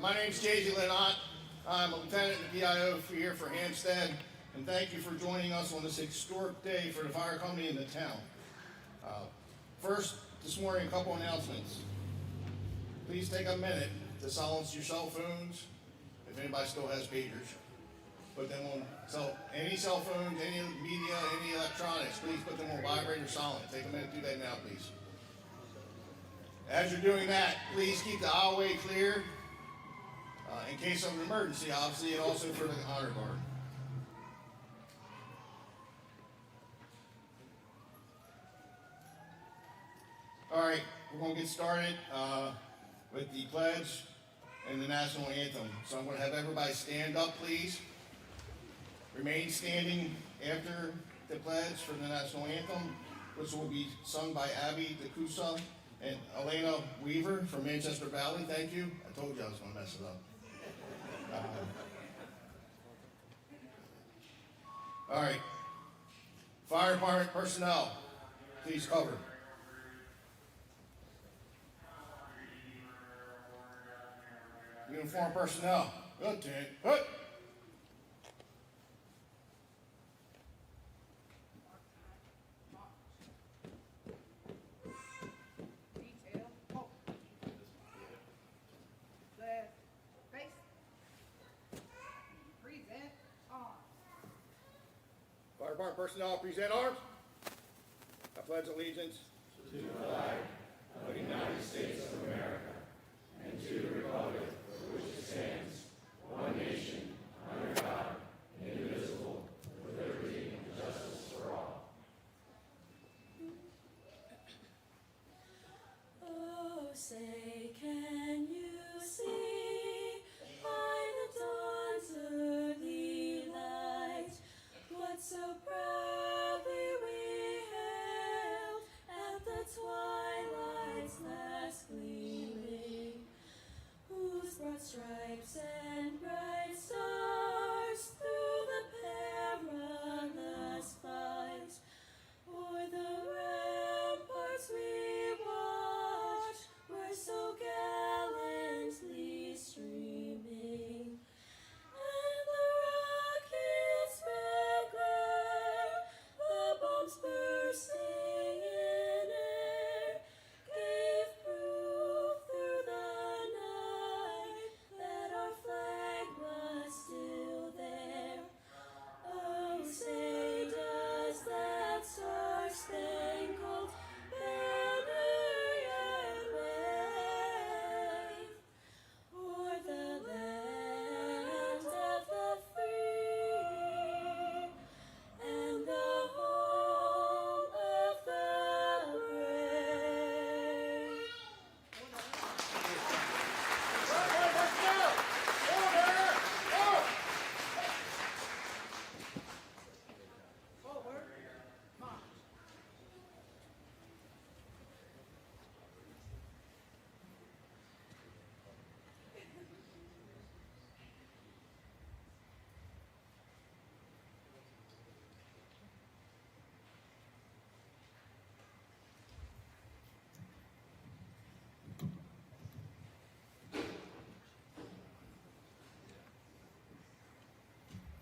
My name's J.J. Linott. I'm a lieutenant in the PIO here for Hampstead, and thank you for joining us on this historic day for the fire company in the town. First, this morning, a couple announcements. Please take a minute to silence your cell phones, if anybody still has pagers. Put them on, any cell phones, any media, any electronics, please put them on vibrate or silent. Take a minute to do that now, please. As you're doing that, please keep the aisleway clear in case of an emergency, obviously, and also for the honor guard. All right, we're going to get started with the pledge and the national anthem. So I'm going to have everybody stand up, please. Remain standing after the pledge for the national anthem, which will be sung by Abby DeCusa and Elena Weaver from Manchester Valley. Thank you. I told you I was going to mess it up. All right. Fire department personnel, please cover. Uniform personnel, good, good. Fire department personnel, present arms. I pledge allegiance to the flag of the United States of America and to the republic for which it stands, one nation, under God, indivisible, with liberty and justice for all. Oh, say, can you see by the dawn's early light what so proudly we hailed at the twilight's last gleaming, whose broad stripes and bright stars through the perilous fight o'er the ramparts we watched were so gallantly streaming, and the rockets' red glare, the bombs bursting in air, gave proof through the night that our flag was still there. Oh, say, does that star-spangled banner yet wave o'er the land of the free and the home of the brave?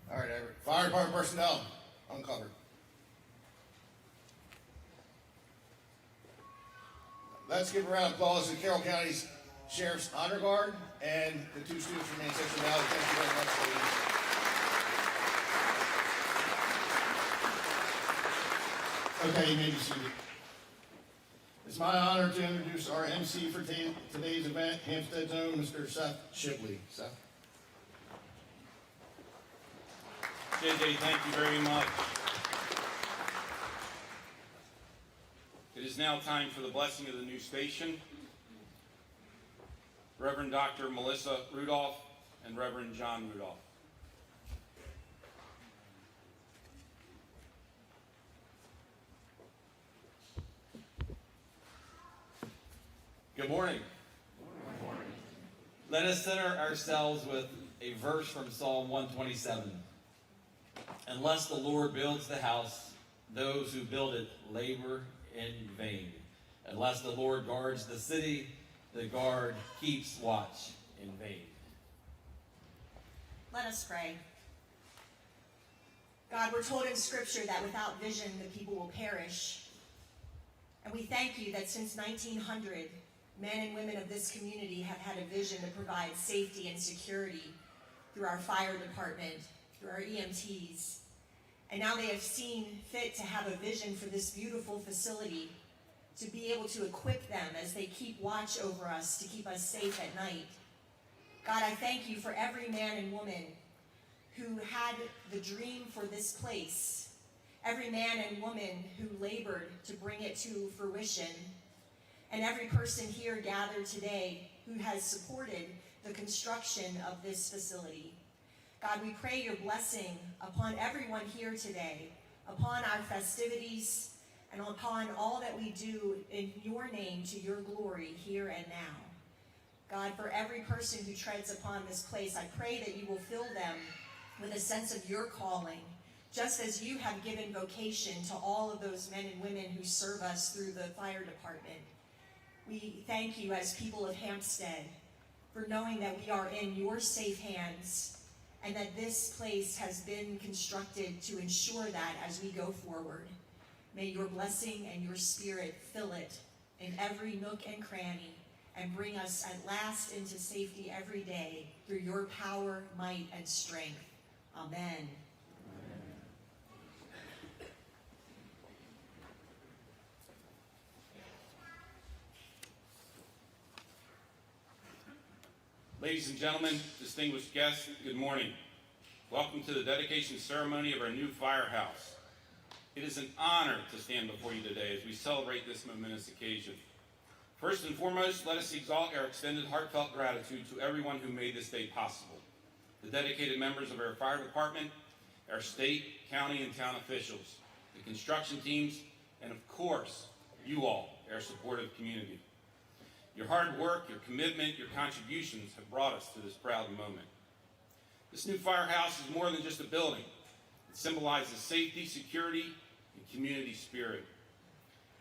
All right, fire department personnel, uncovered. Let's give a round of applause to Carroll County's Sheriff's Honor Guard and the two students from Manchester Valley. Thank you very much, ladies. Okay, you may be seated. It's my honor to introduce our MC for today's event, Hampstead's own Mr. Seth Shipley. Seth. JJ, thank you very much. It is now time for the blessing of the new station. Reverend Dr. Melissa Rudolph and Reverend John Rudolph. Good morning. Good morning. Let us center ourselves with a verse from Psalm 127. Unless the Lord builds the house, those who build it labor in vain. Unless the Lord guards the city, the guard keeps watch in vain. Let us pray. God, we're told in Scripture that without vision, the people will perish. And we thank you that since 1900, men and women of this community have had a vision to provide safety and security through our fire department, through our EMTs. And now they have seen fit to have a vision for this beautiful facility to be able to equip them as they keep watch over us, to keep us safe at night. God, I thank you for every man and woman who had the dream for this place, every man and woman who labored to bring it to fruition, and every person here gathered today who has supported the construction of this facility. God, we pray your blessing upon everyone here today, upon our festivities, and upon all that we do in your name to your glory here and now. God, for every person who treads upon this place, I pray that you will fill them with a sense of your calling, just as you have given vocation to all of those men and women who serve us through the fire department. We thank you as people of Hampstead for knowing that we are in your safe hands and that this place has been constructed to ensure that as we go forward. May your blessing and your spirit fill it in every nook and cranny and bring us at last into safety every day through your power, might, and strength. Amen. Ladies and gentlemen, distinguished guests, good morning. Welcome to the dedication ceremony of our new firehouse. It is an honor to stand before you today as we celebrate this momentous occasion. First and foremost, let us exalt our extended heartfelt gratitude to everyone who made this day possible. The dedicated members of our fire department, our state, county, and town officials, the construction teams, and of course, you all, our supportive community. Your hard work, your commitment, your contributions have brought us to this proud moment. This new firehouse is more than just a building. It symbolizes safety, security, and community spirit.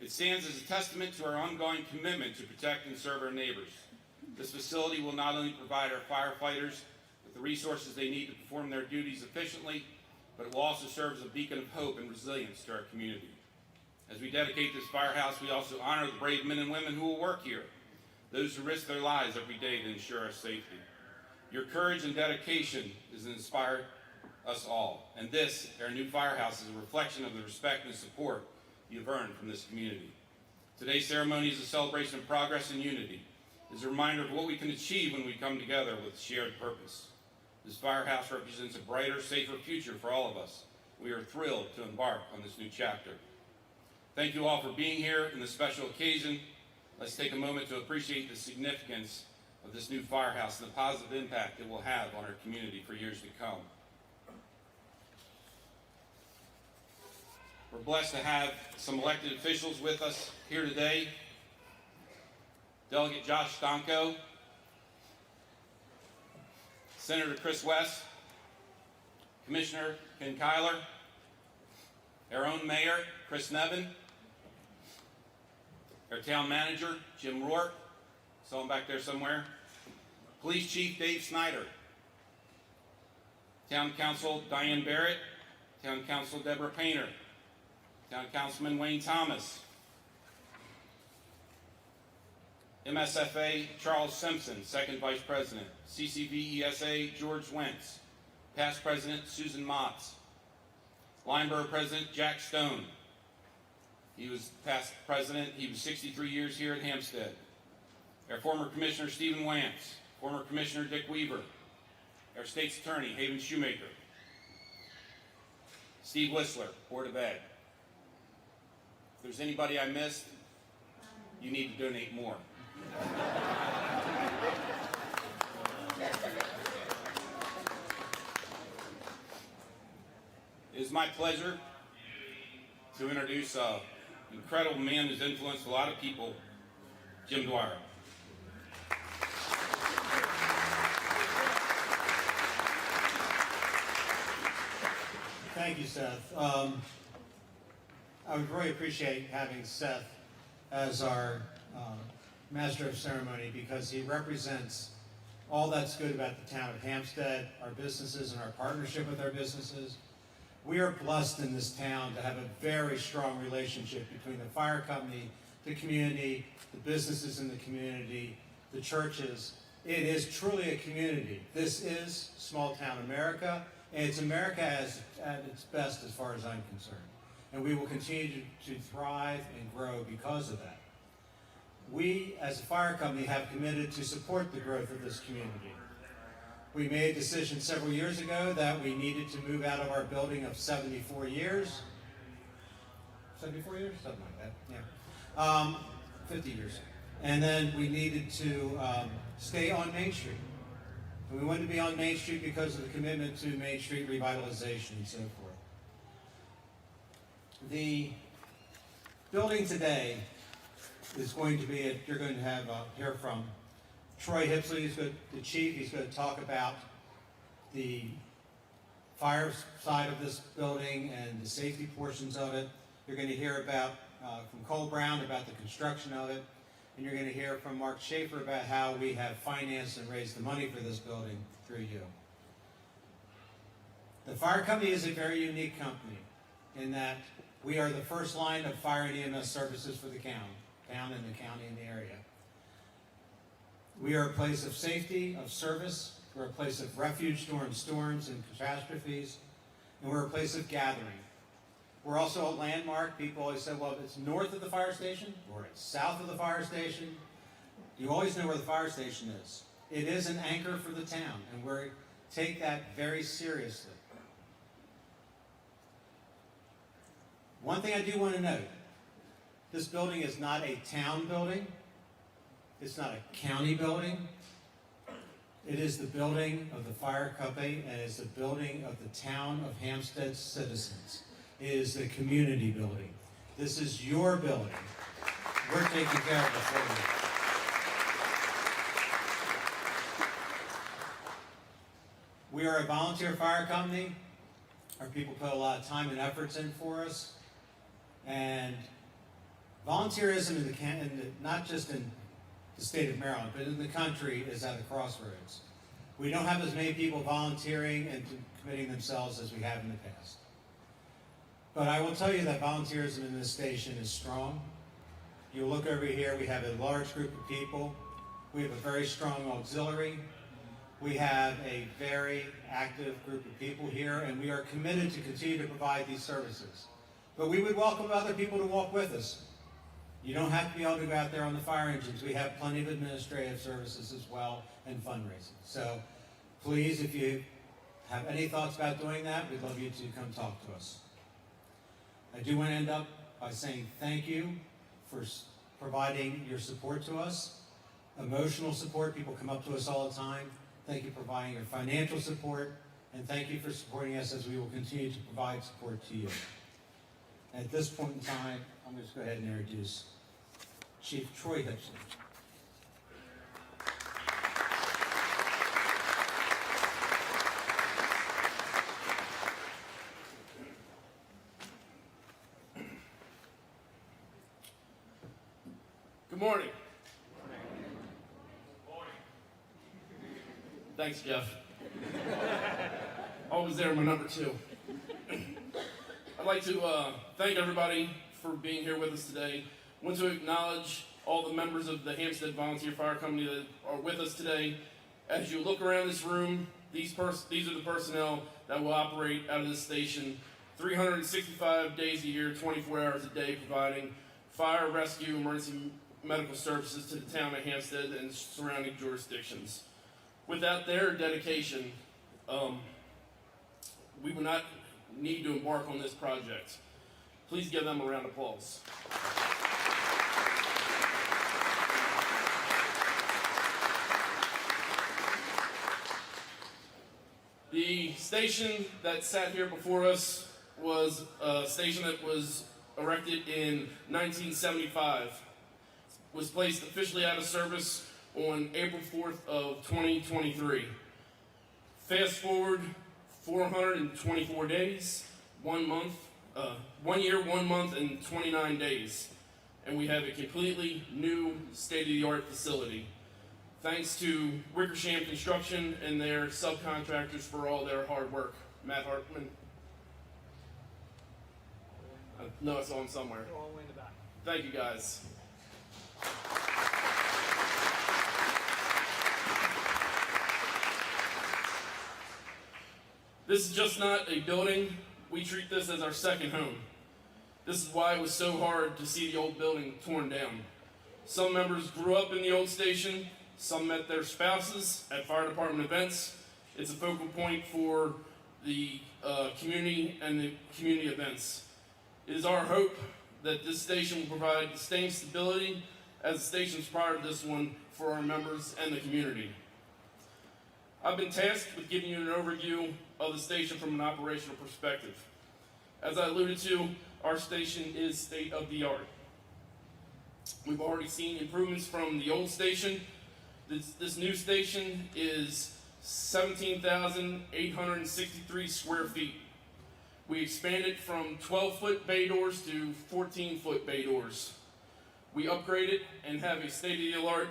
It stands as a testament to our ongoing commitment to protect and serve our neighbors. This facility will not only provide our firefighters with the resources they need to perform their duties efficiently, but it will also serve as a beacon of hope and resilience to our community. As we dedicate this firehouse, we also honor the brave men and women who will work here, those who risk their lives every day to ensure our safety. Your courage and dedication has inspired us all, and this, our new firehouse, is a reflection of the respect and support you've earned from this community. Today's ceremony is a celebration of progress and unity. It is a reminder of what we can achieve when we come together with a shared purpose. This firehouse represents a brighter, safer future for all of us. We are thrilled to embark on this new chapter. Thank you all for being here in this special occasion. Let's take a moment to appreciate the significance of this new firehouse and the positive impact it will have on our community for years to come. We're blessed to have some elected officials with us here today. Delegate Josh Stanko, Senator Chris West, Commissioner Ken Kyler, our own Mayor, Chris Nevin, our town manager, Jim Rourke, saw him back there somewhere, Police Chief Dave Snyder, Town Council Diane Barrett, Town Council Deborah Painter, Town Councilman Wayne Thomas, MSFA Charles Simpson, Second Vice President, CCV ESA George Wentz, Past President Susan Motz, Lineburg President Jack Stone. He was past president. He was 63 years here at Hampstead. Our former Commissioner Stephen Wance, former Commissioner Dick Weaver, our state's attorney Haven Shoemaker, Steve Whistler, Board of Ed. If there's anybody I missed, you need to donate more. It is my pleasure to introduce an incredible man who's influenced a lot of people, Jim Dwyer. Thank you, Seth. I would really appreciate having Seth as our Master of Ceremony because he represents all that's good about the town of Hampstead, our businesses and our partnership with our businesses. We are blessed in this town to have a very strong relationship between the fire company, the community, the businesses in the community, the churches. It is truly a community. This is small town America, and it's America at its best as far as I'm concerned. And we will continue to thrive and grow because of that. We, as a fire company, have committed to support the growth of this community. We made a decision several years ago that we needed to move out of our building of 74 years. 74 years? Something like that, yeah. 50 years. And then we needed to stay on Main Street. And we wanted to be on Main Street because of the commitment to Main Street revitalization and so forth. The building today is going to be, you're going to have hear from Troy Hipsley, the chief. He's going to talk about the fire side of this building and the safety portions of it. You're going to hear about from Cole Brown about the construction of it. And you're going to hear from Mark Schaefer about how we have financed and raised the money for this building through you. The fire company is a very unique company in that we are the first line of fire and EMS services for the town and the county and the area. We are a place of safety, of service. We're a place of refuge during storms and catastrophes. And we're a place of gathering. We're also a landmark. People always say, well, it's north of the fire station or it's south of the fire station. You always know where the fire station is. It is an anchor for the town, and we take that very seriously. One thing I do want to note, this building is not a town building. It's not a county building. It is the building of the fire company, and it's the building of the town of Hampstead citizens. It is the community building. This is your building. We're taking care of it for you. We are a volunteer fire company. Our people put a lot of time and efforts in for us. And volunteerism not just in the state of Maryland, but in the country is at a crossroads. We don't have as many people volunteering and committing themselves as we have in the past. But I will tell you that volunteerism in this station is strong. You look over here, we have a large group of people. We have a very strong auxiliary. We have a very active group of people here, and we are committed to continue to provide these services. But we would welcome other people to walk with us. You don't have to be able to go out there on the fire engines. We have plenty of administrative services as well and fundraising. So please, if you have any thoughts about doing that, we'd love you to come talk to us. I do want to end up by saying thank you for providing your support to us. Emotional support, people come up to us all the time. Thank you for providing your financial support, and thank you for supporting us as we will continue to provide support to you. At this point in time, I'm going to go ahead and introduce Chief Troy Hipsley. Good morning. Thanks, Jeff. Always there, my number two. I'd like to thank everybody for being here with us today. I want to acknowledge all the members of the Hampstead Volunteer Fire Company that are with us today. As you look around this room, these are the personnel that will operate out of this station 365 days a year, 24 hours a day, providing fire, rescue, emergency medical services to the town of Hampstead and surrounding jurisdictions. Without their dedication, we would not need to embark on this project. Please give them a round of applause. The station that sat here before us was a station that was erected in 1975. It was placed officially out of service on April 4th of 2023. Fast forward 424 days, 1 month, 1 year, 1 month, and 29 days. And we have a completely new state-of-the-art facility. Thanks to Wickersham Construction and their subcontractors for all their hard work. Matt Hartman. I know I saw him somewhere. All the way in the back. Thank you, guys. This is just not a building. We treat this as our second home. This is why it was so hard to see the old building torn down. Some members grew up in the old station. Some met their spouses at fire department events. It's a focal point for the community and the community events. It is our hope that this station will provide the same stability as the stations prior to this one for our members and the community. I've been tasked with giving you an overview of the station from an operational perspective. As I alluded to, our station is state of the art. We've already seen improvements from the old station. This new station is 17,863 square feet. We expanded from 12-foot bay doors to 14-foot bay doors. We upgraded and have a state-of-the-art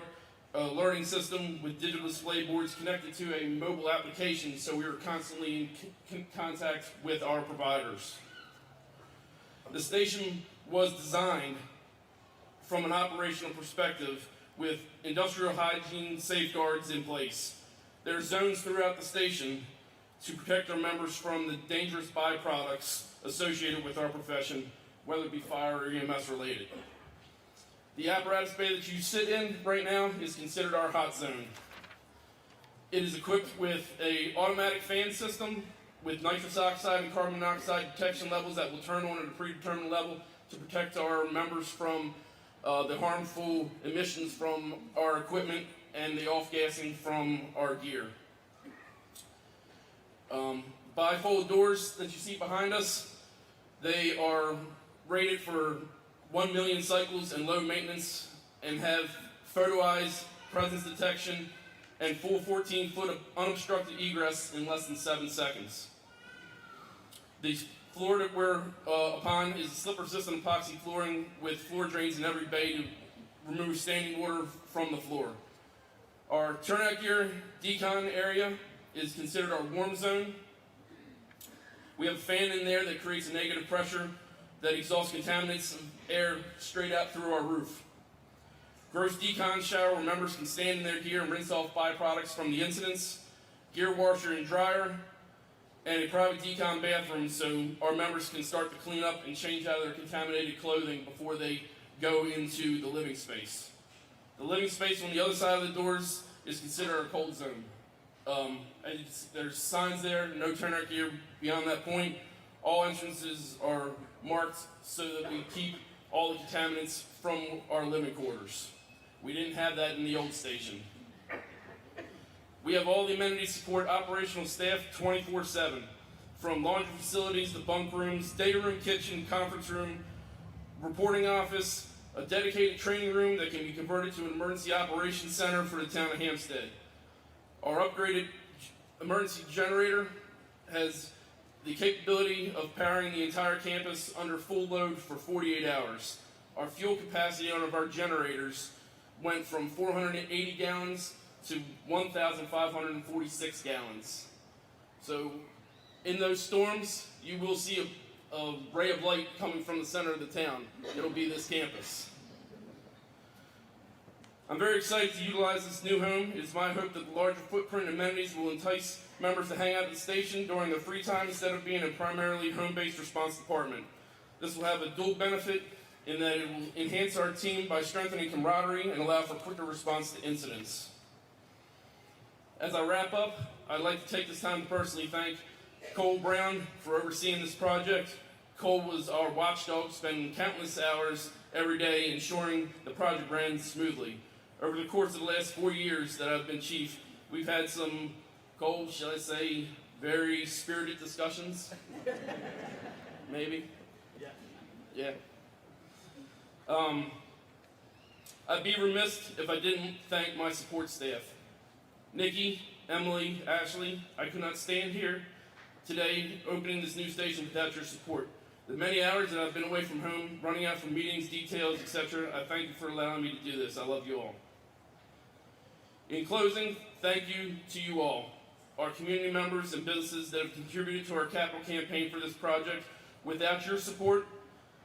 learning system with digital display boards connected to a mobile application, so we are constantly in contact with our providers. The station was designed from an operational perspective with industrial hygiene safeguards in place. There are zones throughout the station to protect our members from the dangerous byproducts associated with our profession, whether it be fire or EMS related. The apparatus bay that you sit in right now is considered our hot zone. It is equipped with an automatic fan system with nitrous oxide and carbon monoxide detection levels that will turn on at a predetermined level to protect our members from the harmful emissions from our equipment and the off-gassing from our gear. Bifold doors that you see behind us, they are rated for 1 million cycles and low maintenance and have photo eyes, presence detection, and full 14-foot of unobstructed egress in less than 7 seconds. The floor that we're upon is a slip-resistant epoxy flooring with floor drains in every bay to remove standing water from the floor. Our turnout gear decon area is considered our warm zone. We have a fan in there that creates a negative pressure that exhausts contaminants of air straight out through our roof. Gross decon shower where members can stand in their gear and rinse off byproducts from the incidents, gear washer and dryer, and a private decon bathroom so our members can start to clean up and change out of their contaminated clothing before they go into the living space. The living space on the other side of the doors is considered our cold zone. There's signs there, no turnout gear beyond that point. All entrances are marked so that we keep all the contaminants from our living quarters. We didn't have that in the old station. We have all the amenities to support operational staff 24/7, from laundry facilities to bunk rooms, data room, kitchen, conference room, reporting office, a dedicated training room that can be converted to an emergency operations center for the town of Hampstead. Our upgraded emergency generator has the capability of powering the entire campus under full load for 48 hours. Our fuel capacity on our generators went from 480 gallons to 1,546 gallons. So in those storms, you will see a ray of light coming from the center of the town. It'll be this campus. I'm very excited to utilize this new home. It is my hope that the larger footprint and amenities will entice members to hang out at the station during their free time instead of being a primarily home-based response department. This will have a dual benefit in that it will enhance our team by strengthening camaraderie and allow for quicker response to incidents. As I wrap up, I'd like to take this time to personally thank Cole Brown for overseeing this project. Cole was our watchdog, spending countless hours every day ensuring the project ran smoothly. Over the course of the last 4 years that I've been chief, we've had some, Cole, shall I say, very spirited discussions? Maybe? Yeah. I'd be remiss if I didn't thank my support staff. Nikki, Emily, Ashley, I could not stand here today opening this new station without your support. The many hours that I've been away from home, running out from meetings, details, etc., I thank you for allowing me to do this. I love you all. In closing, thank you to you all, our community members and businesses that have contributed to our capital campaign for this project. Without your support,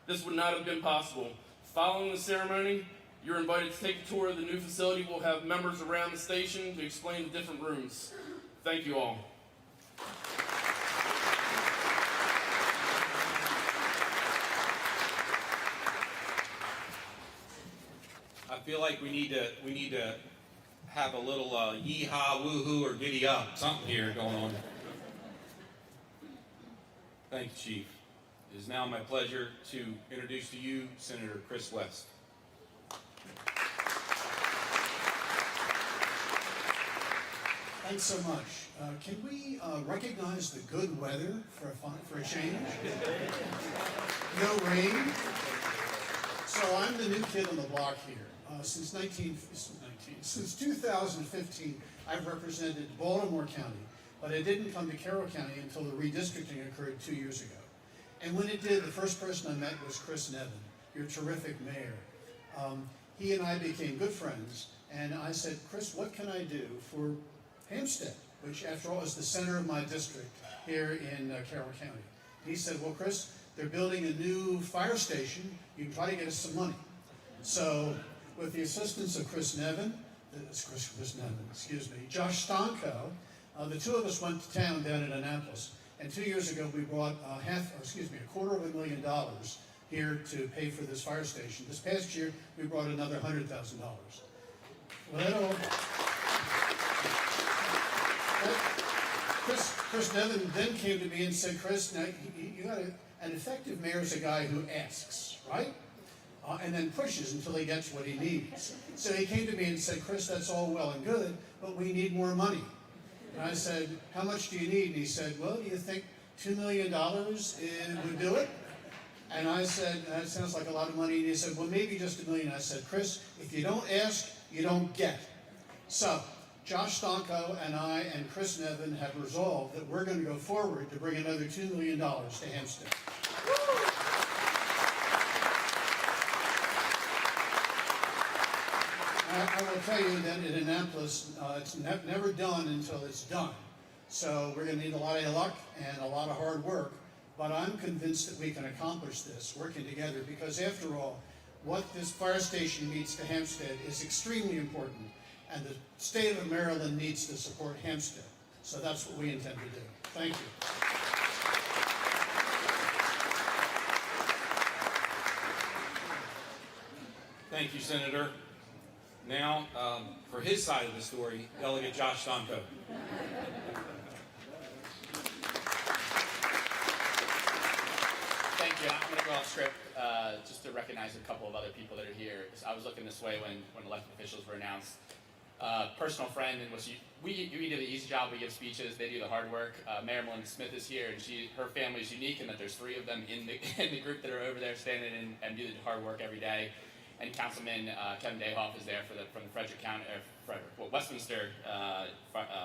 this would not have been possible. Following the ceremony, you're invited to take a tour of the new facility. We'll have members around the station to explain the different rooms. Thank you all. I feel like we need to have a little yee-haw, woo-hoo, or giddy up, something here going on. Thank you, Chief. It is now my pleasure to introduce to you Senator Chris West. Thanks so much. Can we recognize the good weather for a change? No rain. So I'm the new kid on the block here. Since 2015, I've represented Baltimore County, but I didn't come to Carroll County until the redistricting occurred 2 years ago. And when it did, the first person I met was Chris Nevin, your terrific mayor. He and I became good friends, and I said, Chris, what can I do for Hampstead, which after all is the center of my district here in Carroll County? He said, well, Chris, they're building a new fire station. You can try to get us some money. So with the assistance of Chris Nevin, Josh Stonko, the two of us went to town down in Annapolis. And 2 years ago, we brought $250,000 here to pay for this fire station. This past year, we brought another $100,000. Well, that all... Chris Nevin then came to me and said, Chris, now you got an effective mayor is a guy who asks, right? And then pushes until he gets what he needs. So he came to me and said, Chris, that's all well and good, but we need more money. And I said, how much do you need? And he said, well, do you think $2 million would do it? And I said, that sounds like a lot of money. And he said, well, maybe just $1 million. I said, Chris, if you don't ask, you don't get. So Josh Stonko and I and Chris Nevin have resolved that we're going to go forward to bring another $2 million to Hampstead. I will tell you that in Annapolis, it's never done until it's done. So we're going to need a lot of luck and a lot of hard work, but I'm convinced that we can accomplish this working together, because after all, what this fire station means to Hampstead is extremely important, and the state of Maryland needs to support Hampstead. So that's what we intend to do. Thank you. Thank you, Senator. Now, for his side of the story, Delegate Josh Stonko. Thank you. I'm going to go off script just to recognize a couple of other people that are here. I was looking this way when elected officials were announced. Personal friend, and we do the easy job. We give speeches. They do the hard work. Mayor Melinda Smith is here, and her family is unique in that there's 3 of them in the group that are over there standing and do the hard work every day. And Councilman Kevin Dayhoff is there from the Frederick County, Westminster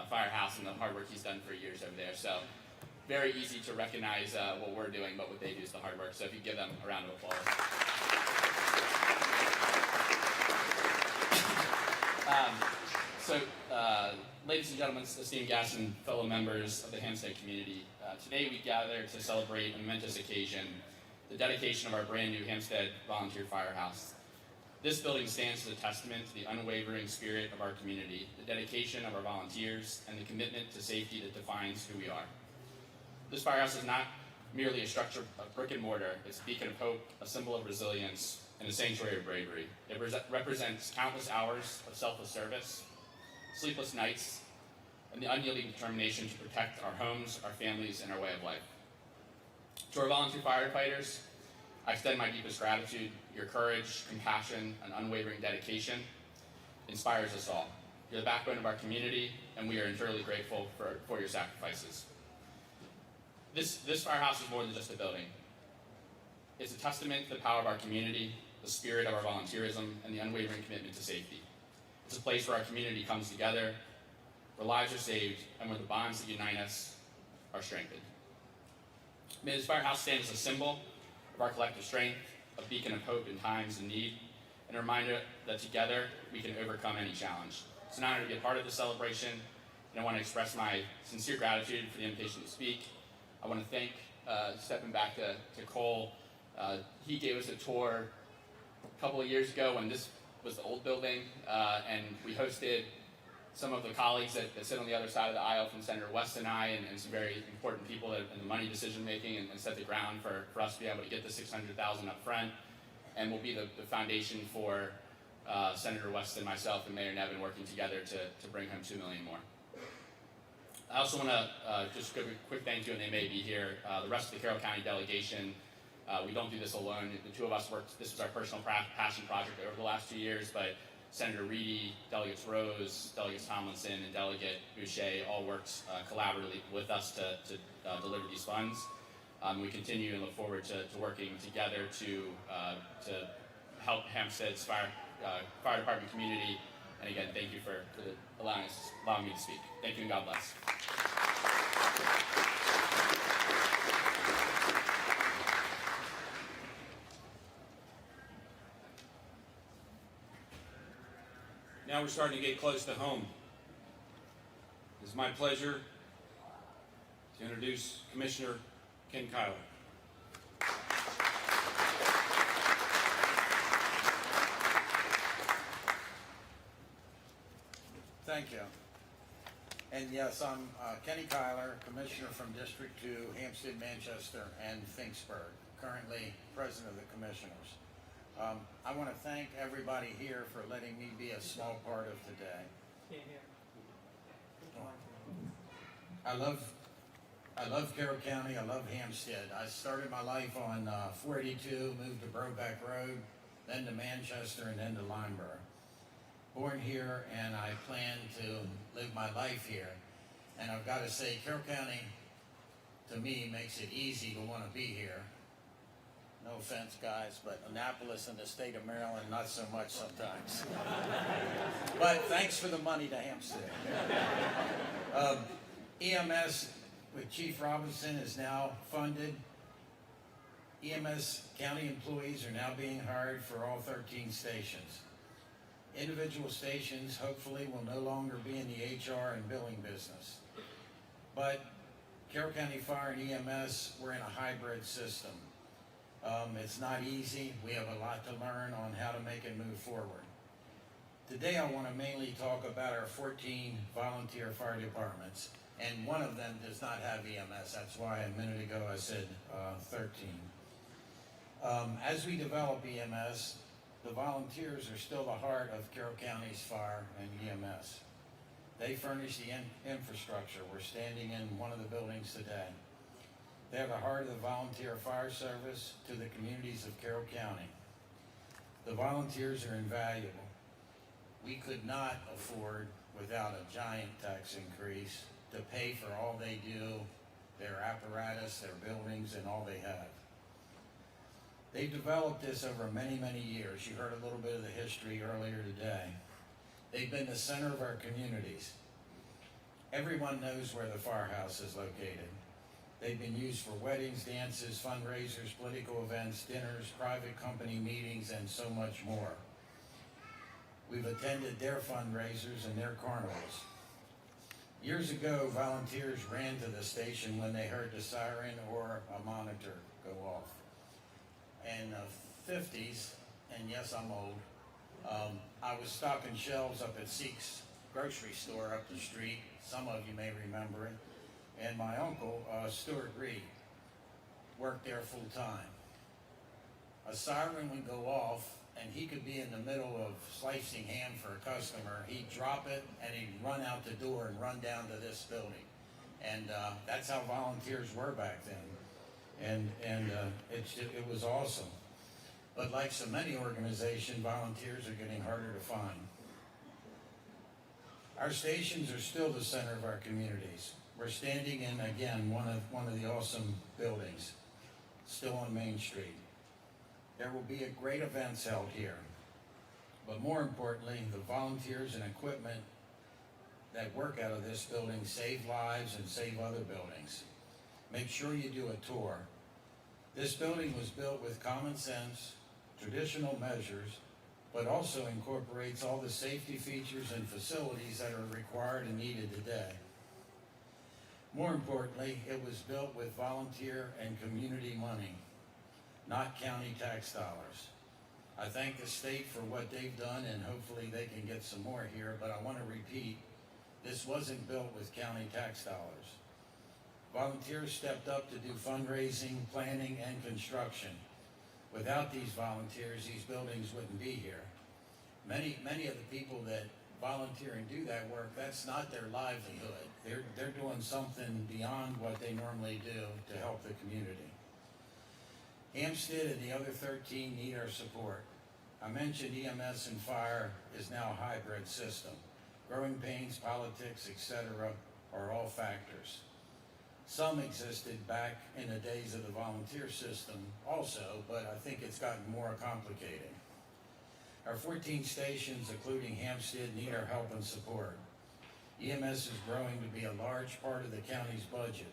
Firehouse, and the hard work he's done for years over there. So very easy to recognize what we're doing, but what they do is the hard work. So if you give them a round of applause. Ladies and gentlemen, esteemed guests and fellow members of the Hampstead community, today we gather to celebrate a momentous occasion, the dedication of our brand new Hampstead Volunteer Firehouse. This building stands as a testament to the unwavering spirit of our community, the dedication of our volunteers, and the commitment to safety that defines who we are. This firehouse is not merely a structure of brick and mortar, it's a beacon of hope, a symbol of resilience, and a sanctuary of bravery. It represents countless hours of selfless service, sleepless nights, and the unyielding determination to protect our homes, our families, and our way of life. To our volunteer firefighters, I extend my deepest gratitude. Your courage, compassion, and unwavering dedication inspires us all. You're the backbone of our community, and we are eternally grateful for your sacrifices. This firehouse is more than just a building. It's a testament to the power of our community, the spirit of our volunteerism, and the unwavering commitment to safety. It's a place where our community comes together, where lives are saved, and where the bonds that unite us are strengthened. May this firehouse stand as a symbol of our collective strength, a beacon of hope in times of need, and a reminder that together we can overcome any challenge. It's an honor to be a part of this celebration, and I want to express my sincere gratitude for the invitation to speak. I want to thank, stepping back to Cole, he gave us a tour a couple of years ago when this was the old building, and we hosted some of the colleagues that sit on the other side of the aisle from Senator West and I, and some very important people in the money decision making, and set the ground for us to be able to get the $600,000 up front, and will be the foundation for Senator West and myself and Mayor Nevin working together to bring home $2 million more. I also want to just give a quick thank you, and they may be here, the rest of the Carroll County delegation. We don't do this alone. The two of us worked, this was our personal passion project over the last 2 years, but Senator Reedy, Delegates Rose, Delegates Tomlinson, and Delegate Boucher all worked collaboratively with us to deliver these funds. We continue and look forward to working together to help Hampstead's fire department community. And again, thank you for allowing me to speak. Thank you, and God bless. Now we're starting to get close to home. It's my pleasure to introduce Commissioner Ken Kyler. Thank you. And yes, I'm Kenny Kyler, Commissioner from District 2, Hampstead, Manchester, and Finksburg, currently President of the Commissioners. I want to thank everybody here for letting me be a small part of today. I love Carroll County, I love Hampstead. I started my life on 482, moved to Brobeck Road, then to Manchester, and then to Limeboro. Born here, and I plan to live my life here. And I've got to say, Carroll County, to me, makes it easy to want to be here. No offense, guys, but Annapolis and the state of Maryland, not so much sometimes. But thanks for the money to Hampstead. EMS with Chief Robinson is now funded. EMS county employees are now being hired for all 13 stations. Individual stations hopefully will no longer be in the HR and billing business. But Carroll County Fire and EMS, we're in a hybrid system. It's not easy. We have a lot to learn on how to make it move forward. Today I want to mainly talk about our 14 volunteer fire departments, and one of them does not have EMS. That's why a minute ago I said 13. As we develop EMS, the volunteers are still the heart of Carroll County's fire and EMS. They furnish the infrastructure. We're standing in one of the buildings today. They are the heart of the volunteer fire service to the communities of Carroll County. The volunteers are invaluable. We could not afford, without a giant tax increase, to pay for all they do, their apparatus, their buildings, and all they have. They've developed this over many, many years. You heard a little bit of the history earlier today. They've been the center of our communities. Everyone knows where the firehouse is located. They've been used for weddings, dances, fundraisers, political events, dinners, private company meetings, and so much more. We've attended their fundraisers and their carnivals. Years ago, volunteers ran to the station when they heard the siren or a monitor go off. In the 50s, and yes, I'm old, I was stocking shelves up at Seek's grocery store up the street. Some of you may remember it. And my uncle, Stuart Reed, worked there full time. A siren would go off, and he could be in the middle of slicing ham for a customer. He'd drop it, and he'd run out the door and run down to this building. And that's how volunteers were back then. And it was awesome. But like so many organizations, volunteers are getting harder to find. Our stations are still the center of our communities. We're standing in, again, one of the awesome buildings, still on Main Street. There will be great events held here. But more importantly, the volunteers and equipment that work out of this building save lives and save other buildings. Make sure you do a tour. This building was built with common sense, traditional measures, but also incorporates all the safety features and facilities that are required and needed today. More importantly, it was built with volunteer and community money, not county tax dollars. I thank the state for what they've done, and hopefully they can get some more here, but I want to repeat, this wasn't built with county tax dollars. Volunteers stepped up to do fundraising, planning, and construction. Without these volunteers, these buildings wouldn't be here. Many of the people that volunteer and do that work, that's not their livelihood. They're doing something beyond what they normally do to help the community. Hampstead and the other 13 need our support. I mentioned EMS and fire is now a hybrid system. Growing pains, politics, etc. are all factors. Some existed back in the days of the volunteer system also, but I think it's gotten more complicated. Our 14 stations, including Hampstead, need our help and support. EMS is growing to be a large part of the county's budget,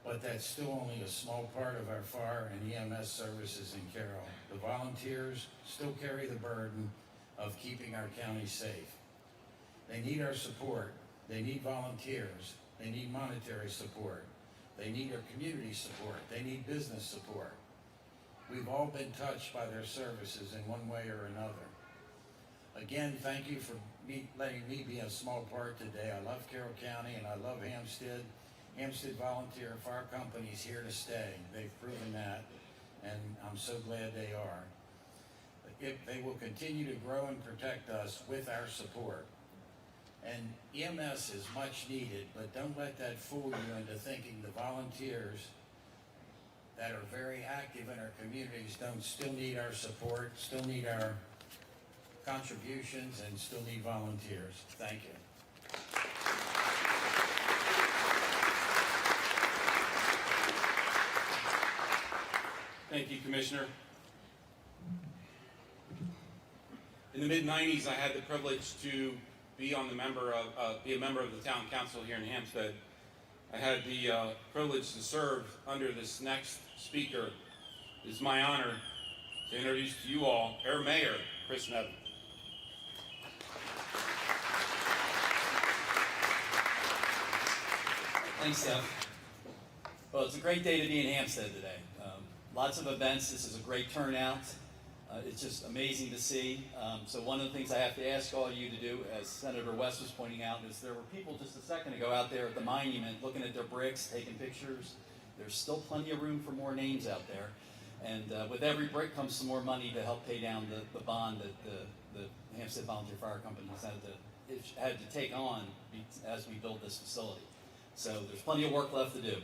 but that's still only a small part of our fire and EMS services in Carroll. The volunteers still carry the burden of keeping our county safe. They need our support. They need volunteers. They need monetary support. They need our community support. They need business support. We've all been touched by their services in one way or another. Again, thank you for letting me be a small part today. I love Carroll County and I love Hampstead. Hampstead Volunteer Fire Company is here to stay. They've proven that, and I'm so glad they are. They will continue to grow and protect us with our support. And EMS is much needed, but don't let that fool you into thinking the volunteers that are very active in our communities don't still need our support, still need our contributions, and still need volunteers. Thank you. Thank you, Commissioner. In the mid-90s, I had the privilege to be a member of the town council here in Hampstead. I had the privilege to serve under this next speaker. It is my honor to introduce to you all our mayor, Chris Nevin. Thanks, Steph. Well, it's a great day to be in Hampstead today. Lots of events. This is a great turnout. It's just amazing to see. So one of the things I have to ask all of you to do, as Senator West was pointing out, is there were people just a second ago out there at the monument looking at their bricks, taking pictures. There's still plenty of room for more names out there. And with every brick comes some more money to help pay down the bond that the Hampstead Volunteer Fire Company had to take on as we build this facility. So there's plenty of work left to do.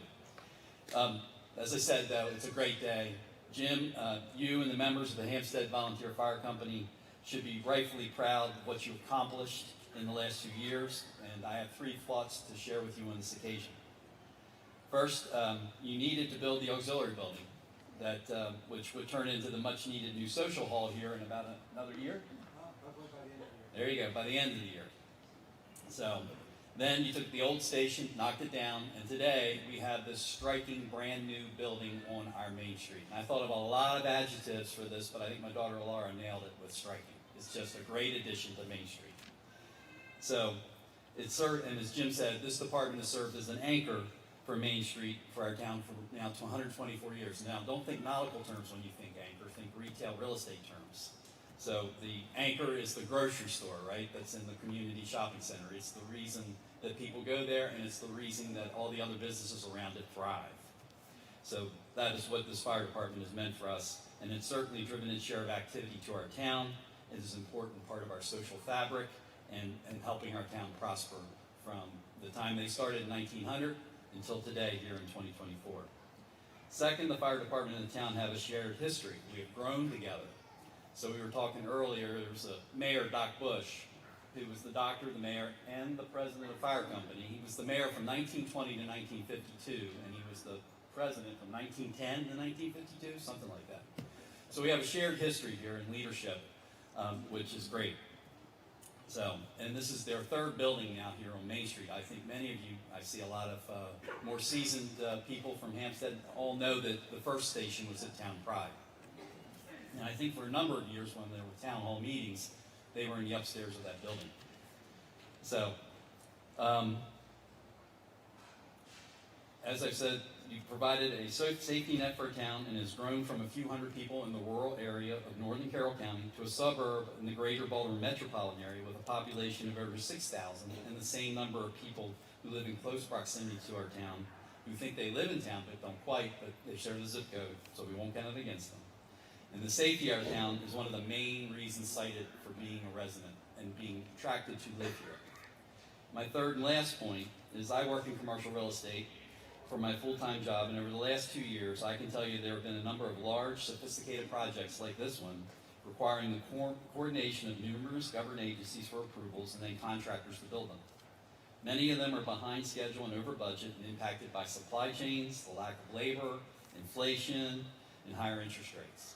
As I said, though, it's a great day. Jim, you and the members of the Hampstead Volunteer Fire Company should be rightfully proud of what you've accomplished in the last 2 years, and I have 3 thoughts to share with you on this occasion. First, you needed to build the auxiliary building, which would turn into the much-needed new social hall here in about another year? There you go, by the end of the year. So, then you took the old station, knocked it down, and today we have this striking brand new building on our Main Street. And I thought of a lot of adjectives for this, but I think my daughter Laura nailed it with striking. It's just a great addition to Main Street. So, and as Jim said, this department has served as an anchor for Main Street for our town for now 124 years. Now, don't think nautical terms when you think anchor, think retail real estate terms. So the anchor is the grocery store, right? That's in the community shopping center. It's the reason that people go there, and it's the reason that all the other businesses around it thrive. So that is what this fire department has meant for us, and it's certainly driven its share of activity to our town. It is an important part of our social fabric and helping our town prosper from the time they started in 1900 until today here in 2024. Second, the fire department and the town have a shared history. We have grown together. So we were talking earlier, there was a mayor, Doc Bush, who was the doctor, the mayor, and the president of the fire company. He was the mayor from 1920 to 1952, and he was the president from 1910 to 1952, something like that. So we have a shared history here in leadership, which is great. So, and this is their 3rd building out here on Main Street. I think many of you, I see a lot of more seasoned people from Hampstead all know that the first station was at Town Pride. And I think for a number of years when there were town hall meetings, they were in the upstairs of that building. So, as I've said, you've provided a safety net for a town and has grown from a few hundred people in the rural area of northern Carroll County to a suburb in the greater Baltimore metropolitan area with a population of over 6,000 and the same number of people who live in close proximity to our town, who think they live in town but don't quite, but they share the zip code, so we won't count it against them. And the safety of our town is one of the main reasons cited for being a resident and being attracted to live here. My third and last point is I work in commercial real estate for my full-time job, and over the last 2 years, I can tell you there have been a number of large, sophisticated projects like this one, requiring the coordination of numerous government agencies for approvals and then contractors to build them. Many of them are behind schedule and over budget and impacted by supply chains, the lack of labor, inflation, and higher interest rates.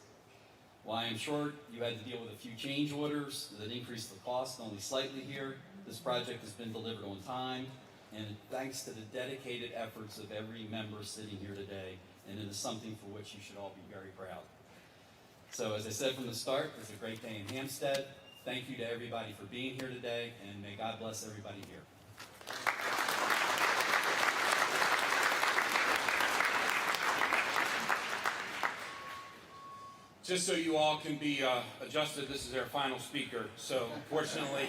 While I am sure you had to deal with a few change orders that increased the cost only slightly here, this project has been delivered on time, and thanks to the dedicated efforts of every member sitting here today, and it is something for which you should all be very proud. So as I said from the start, it's a great day in Hampstead. Thank you to everybody for being here today, and may God bless everybody here. Just so you all can be adjusted, this is our final speaker. So fortunately,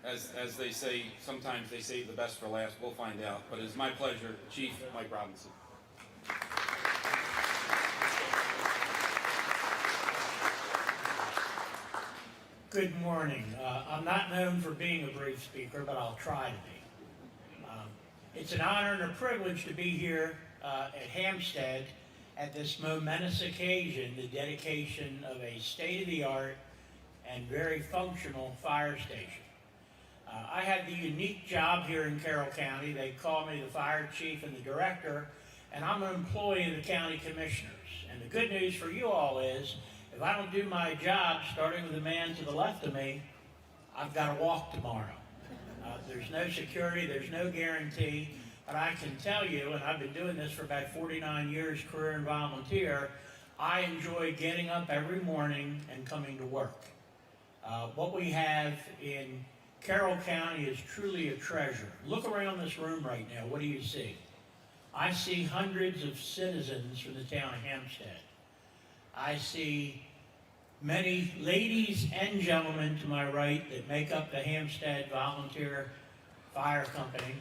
as they say, sometimes they save the best for last. We'll find out. But it's my pleasure, Chief Mike Robinson. Good morning. I'm not known for being a brief speaker, but I'll try to be. It's an honor and a privilege to be here at Hampstead at this momentous occasion, the dedication of a state-of-the-art and very functional fire station. I have the unique job here in Carroll County. They call me the fire chief and the director, and I'm an employee of the county commissioners. And the good news for you all is, if I don't do my job, starting with the man to the left of me, I've got to walk tomorrow. There's no security, there's no guarantee, but I can tell you, and I've been doing this for about 49 years, career and volunteer, I enjoy getting up every morning and coming to work. What we have in Carroll County is truly a treasure. Look around this room right now, what do you see? I see hundreds of citizens from the town of Hampstead. I see many ladies and gentlemen to my right that make up the Hampstead Volunteer Fire Company.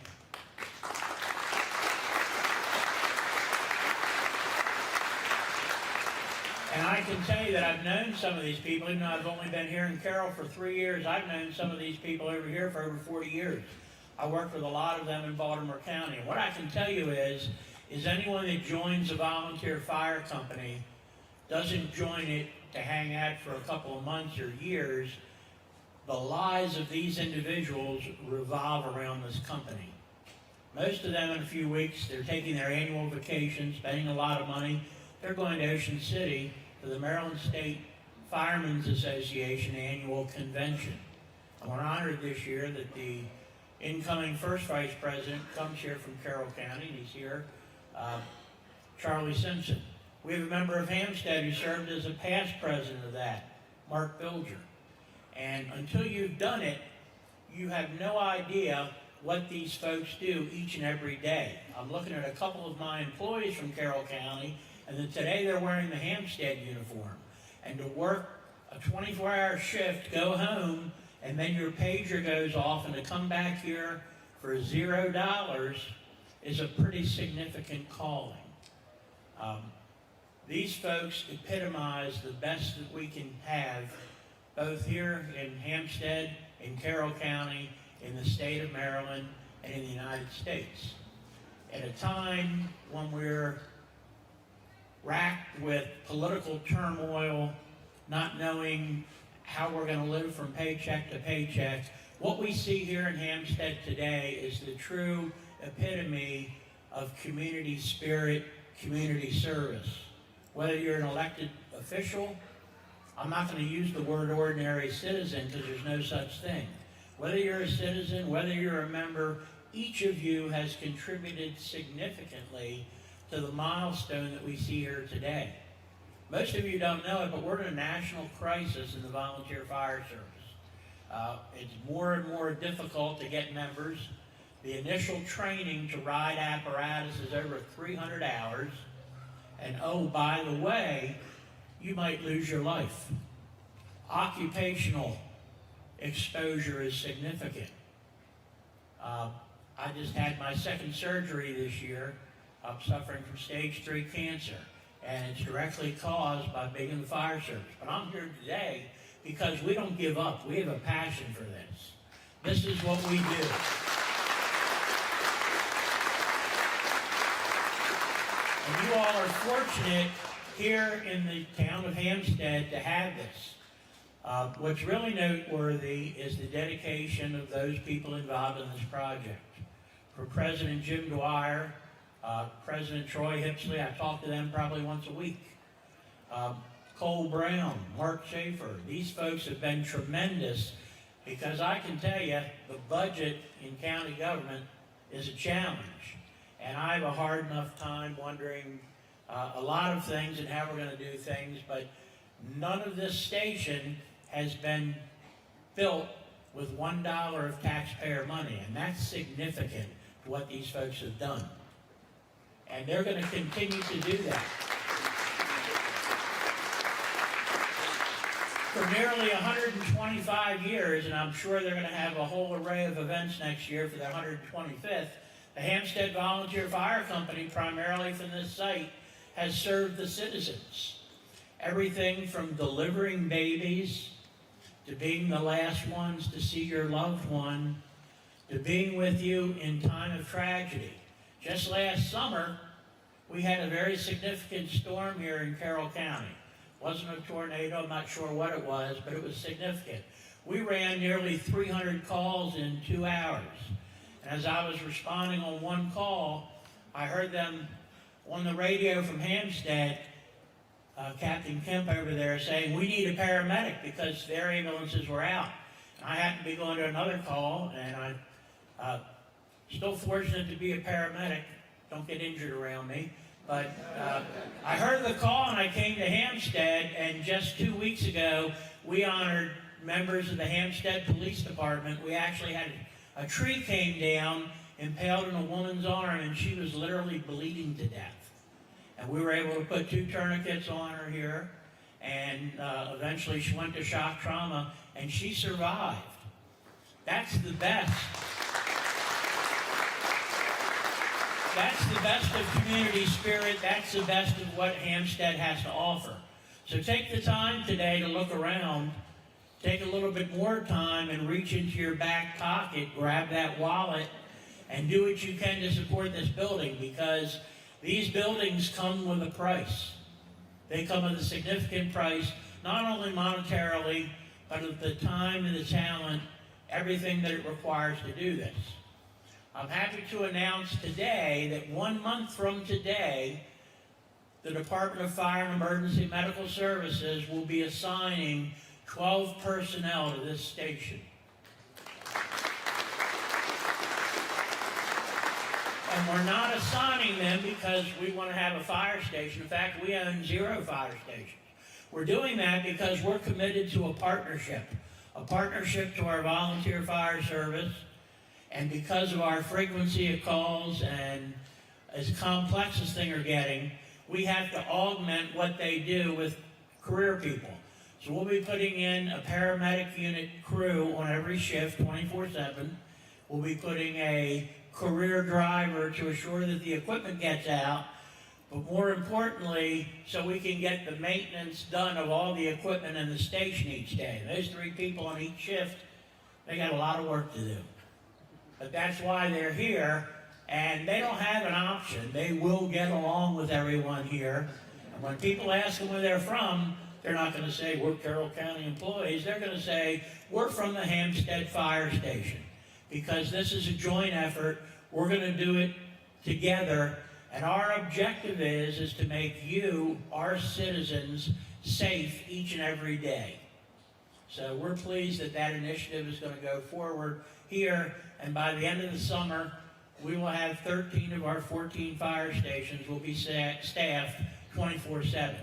And I can tell you that I've known some of these people, even though I've only been here in Carroll for 3 years, I've known some of these people over here for over 40 years. I worked with a lot of them in Baltimore County. And what I can tell you is anyone that joins a volunteer fire company doesn't join it to hang out for a couple of months or years. The lives of these individuals revolve around this company. Most of them in a few weeks, they're taking their annual vacation, spending a lot of money. They're going to Ocean City for the Maryland State Firemen's Association annual convention. And we're honored this year that the incoming first vice president comes here from Carroll County, and he's here, Charlie Simpson. We have a member of Hampstead who served as a past president of that, Mark Bilger. And until you've done it, you have no idea what these folks do each and every day. I'm looking at a couple of my employees from Carroll County, and then today they're wearing the Hampstead uniform. And to work a 24-hour shift, go home, and then your pager goes off, and to come back here for $0 is a pretty significant calling. These folks epitomize the best that we can have, both here in Hampstead, in Carroll County, in the state of Maryland, and in the United States. At a time when we're racked with political turmoil, not knowing how we're going to live from paycheck to paycheck, what we see here in Hampstead today is the true epitome of community spirit, community service. Whether you're an elected official, I'm not going to use the word ordinary citizen because there's no such thing. Whether you're a citizen, whether you're a member, each of you has contributed significantly to the milestone that we see here today. Most of you don't know it, but we're in a national crisis in the volunteer fire service. It's more and more difficult to get members. The initial training to ride apparatus is over 300 hours. And oh, by the way, you might lose your life. Occupational exposure is significant. I just had my second surgery this year. I'm suffering from stage 3 cancer, and it's directly caused by being in the fire service. But I'm here today because we don't give up. We have a passion for this. This is what we do. And you all are fortunate here in the town of Hampstead to have this. What's really noteworthy is the dedication of those people involved in this project. For President Jim Dwyer, President Troy Hipsley, I talk to them probably once a week. Cole Brown, Mark Schaefer, these folks have been tremendous, because I can tell you the budget in county government is a challenge. And I have a hard enough time wondering a lot of things and how we're going to do things, but none of this station has been built with $1 of taxpayer money, and that's significant to what these folks have done. And they're going to continue to do that. For nearly 125 years, and I'm sure they're going to have a whole array of events next year for the 125th, the Hampstead Volunteer Fire Company, primarily from this site, has served the citizens. Everything from delivering babies, to being the last ones to see your loved one, to being with you in time of tragedy. Just last summer, we had a very significant storm here in Carroll County. It wasn't a tornado, I'm not sure what it was, but it was significant. We ran nearly 300 calls in 2 hours. And as I was responding on one call, I heard them on the radio from Hampstead, Captain Kemp over there, saying, we need a paramedic because their ambulances were out. And I happened to be going to another call, and I'm still fortunate to be a paramedic. Don't get injured around me. But I heard the call, and I came to Hampstead, and just 2 weeks ago, we honored members of the Hampstead Police Department. We actually had a tree came down, impaled in a woman's arm, and she was literally bleeding to death. And we were able to put 2 tourniquets on her here, and eventually she went to shock trauma, and she survived. That's the best. That's the best of community spirit. That's the best of what Hampstead has to offer. So take the time today to look around. Take a little bit more time and reach into your back pocket, grab that wallet, and do what you can to support this building, because these buildings come with a price. They come with a significant price, not only monetarily, but of the time and the talent, everything that it requires to do this. I'm happy to announce today that 1 month from today, the Department of Fire and Emergency Medical Services will be assigning 12 personnel to this station. And we're not assigning them because we want to have a fire station. In fact, we own 0 fire stations. We're doing that because we're committed to a partnership to our volunteer fire service, and because of our frequency of calls and as complex as things are getting, we have to augment what they do with career people. So we'll be putting in a paramedic unit crew on every shift, 24/7. We'll be putting a career driver to assure that the equipment gets out, but more importantly, so we can get the maintenance done of all the equipment in the station each day. Those 3 people on each shift, they got a lot of work to do. But that's why they're here, and they don't have an option. They will get along with everyone here. And when people ask them where they're from, they're not going to say, we're Carroll County employees. They're going to say, we're from the Hampstead Fire Station. Because this is a joint effort, we're going to do it together. And our objective is to make you, our citizens, safe each and every day. So we're pleased that that initiative is going to go forward here. And by the end of the summer, we will have 13 of our 14 fire stations will be staffed 24/7.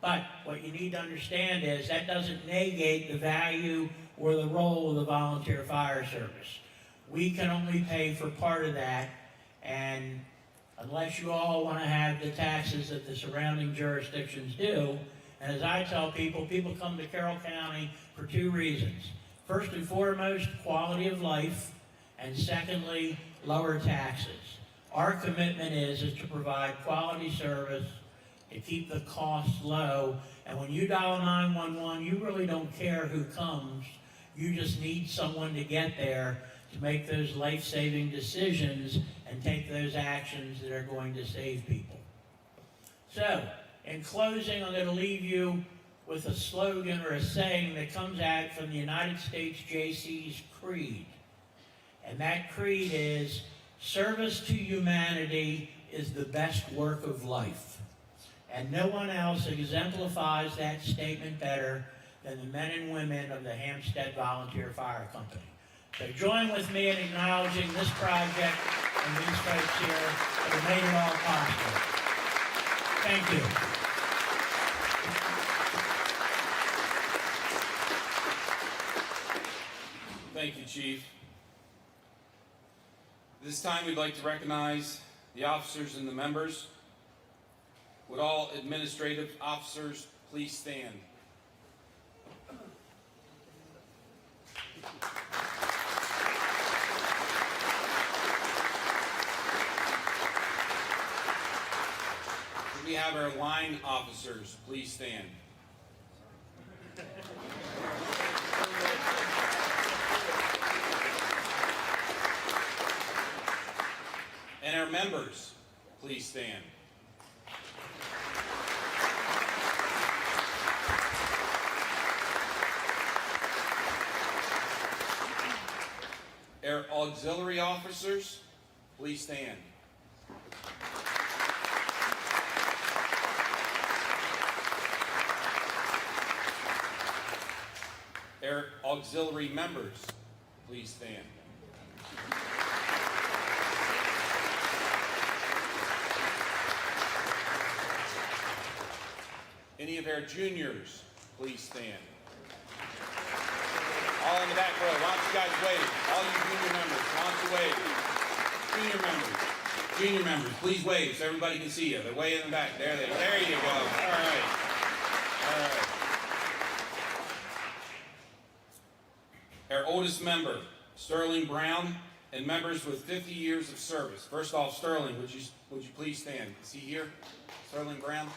But what you need to understand is that doesn't negate the value or the role of the volunteer fire service. We can only pay for part of that, and unless you all want to have the taxes that the surrounding jurisdictions do, and as I tell people, people come to Carroll County for two reasons. First and foremost, quality of life, and secondly, lower taxes. Our commitment is to provide quality service, to keep the costs low, and when you dial 911, you really don't care who comes. You just need someone to get there to make those life-saving decisions and take those actions that are going to save people. So, in closing, I'm going to leave you with a slogan or a saying that comes out from the United States JC's creed. And that creed is, service to humanity is the best work of life. And no one else exemplifies that statement better than the men and women of the Hampstead Volunteer Fire Company. So join with me in acknowledging this project and these folks here that have made it all possible. Thank you. Thank you, Chief. This time we'd like to recognize the officers and the members. Would all administrative officers please stand? Could we have our line officers please stand? And our members, please stand. Our auxiliary officers, please stand. Our auxiliary members, please stand. Any of our juniors, please stand. All in the back row, why don't you guys wave? All you junior members, why don't you wave? Junior members, please wave so everybody can see you. They're way in the back. There you go. All right. Our oldest member, Sterling Brown, and members with 50 years of service. First off, Sterling, would you please stand? Is he here? Sterling Brown?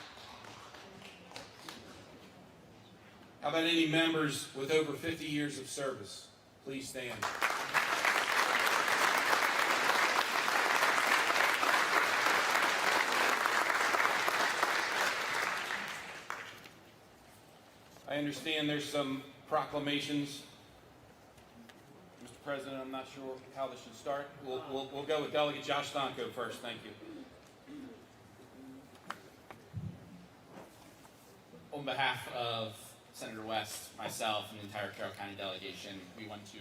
How about any members with over 50 years of service? Please stand. I understand there's some proclamations. Mr. President, I'm not sure how this should start. We'll go with Delegate Josh Stanko first. Thank you. On behalf of Senator West, myself, and the entire Carroll County delegation, we want to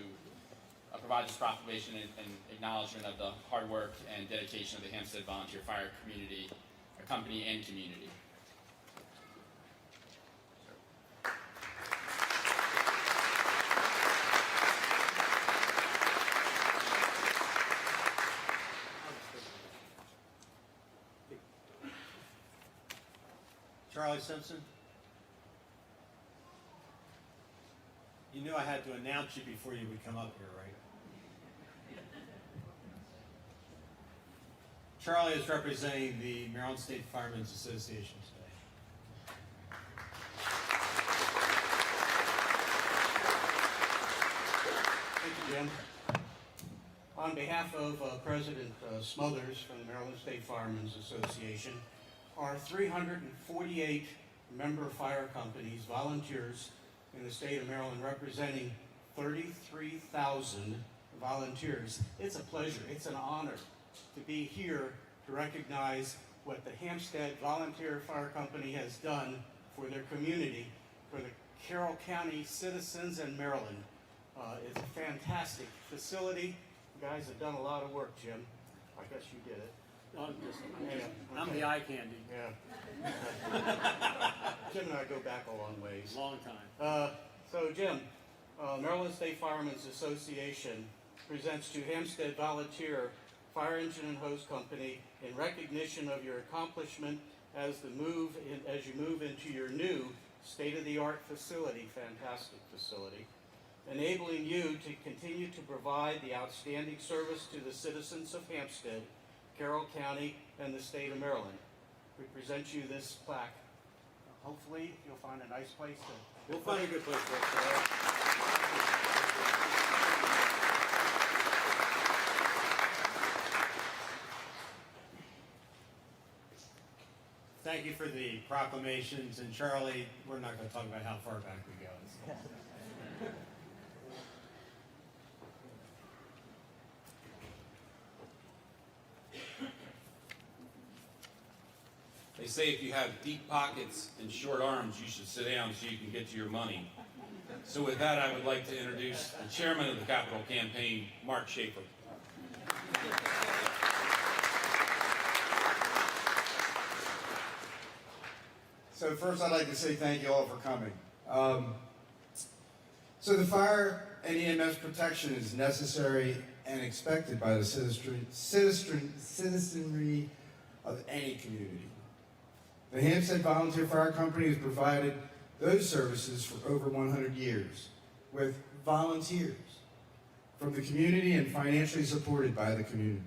provide this proclamation and acknowledgement of the hard work and dedication of the Hampstead Volunteer Fire Community, Company, and community. Charlie Simpson. You knew I had to announce you before you would come up here, right? Charlie is representing the Maryland State Firemen's Association today. Thank you, Jim. On behalf of President Smothers from the Maryland State Firemen's Association, our 348 member fire companies, volunteers in the state of Maryland, representing 33,000 volunteers. It's a pleasure, it's an honor to be here to recognize what the Hampstead Volunteer Fire Company has done for their community, for the Carroll County citizens and Maryland. It's a fantastic facility. You guys have done a lot of work, Jim. I guess you did it. I'm the eye candy. Yeah. Jim and I go back a long ways. Long time. So Jim, Maryland State Firemen's Association presents to Hampstead Volunteer Fire Engine and Hose Company in recognition of your accomplishment as you move into your new state-of-the-art facility, fantastic facility, enabling you to continue to provide the outstanding service to the citizens of Hampstead, Carroll County, and the state of Maryland. We present you this plaque. Hopefully, you'll find a nice place to. You'll find a good place for it. Thank you for the proclamations, and Charlie, we're not going to talk about how far back we go. They say if you have deep pockets and short arms, you should sit down so you can get to your money. So with that, I would like to introduce the chairman of the Capital Campaign, Mark Schaefer. So first, I'd like to say thank you all for coming. So the fire and EMS protection is necessary and expected by the citizenry of any community. The Hampstead Volunteer Fire Company has provided those services for over 100 years with volunteers from the community and financially supported by the community.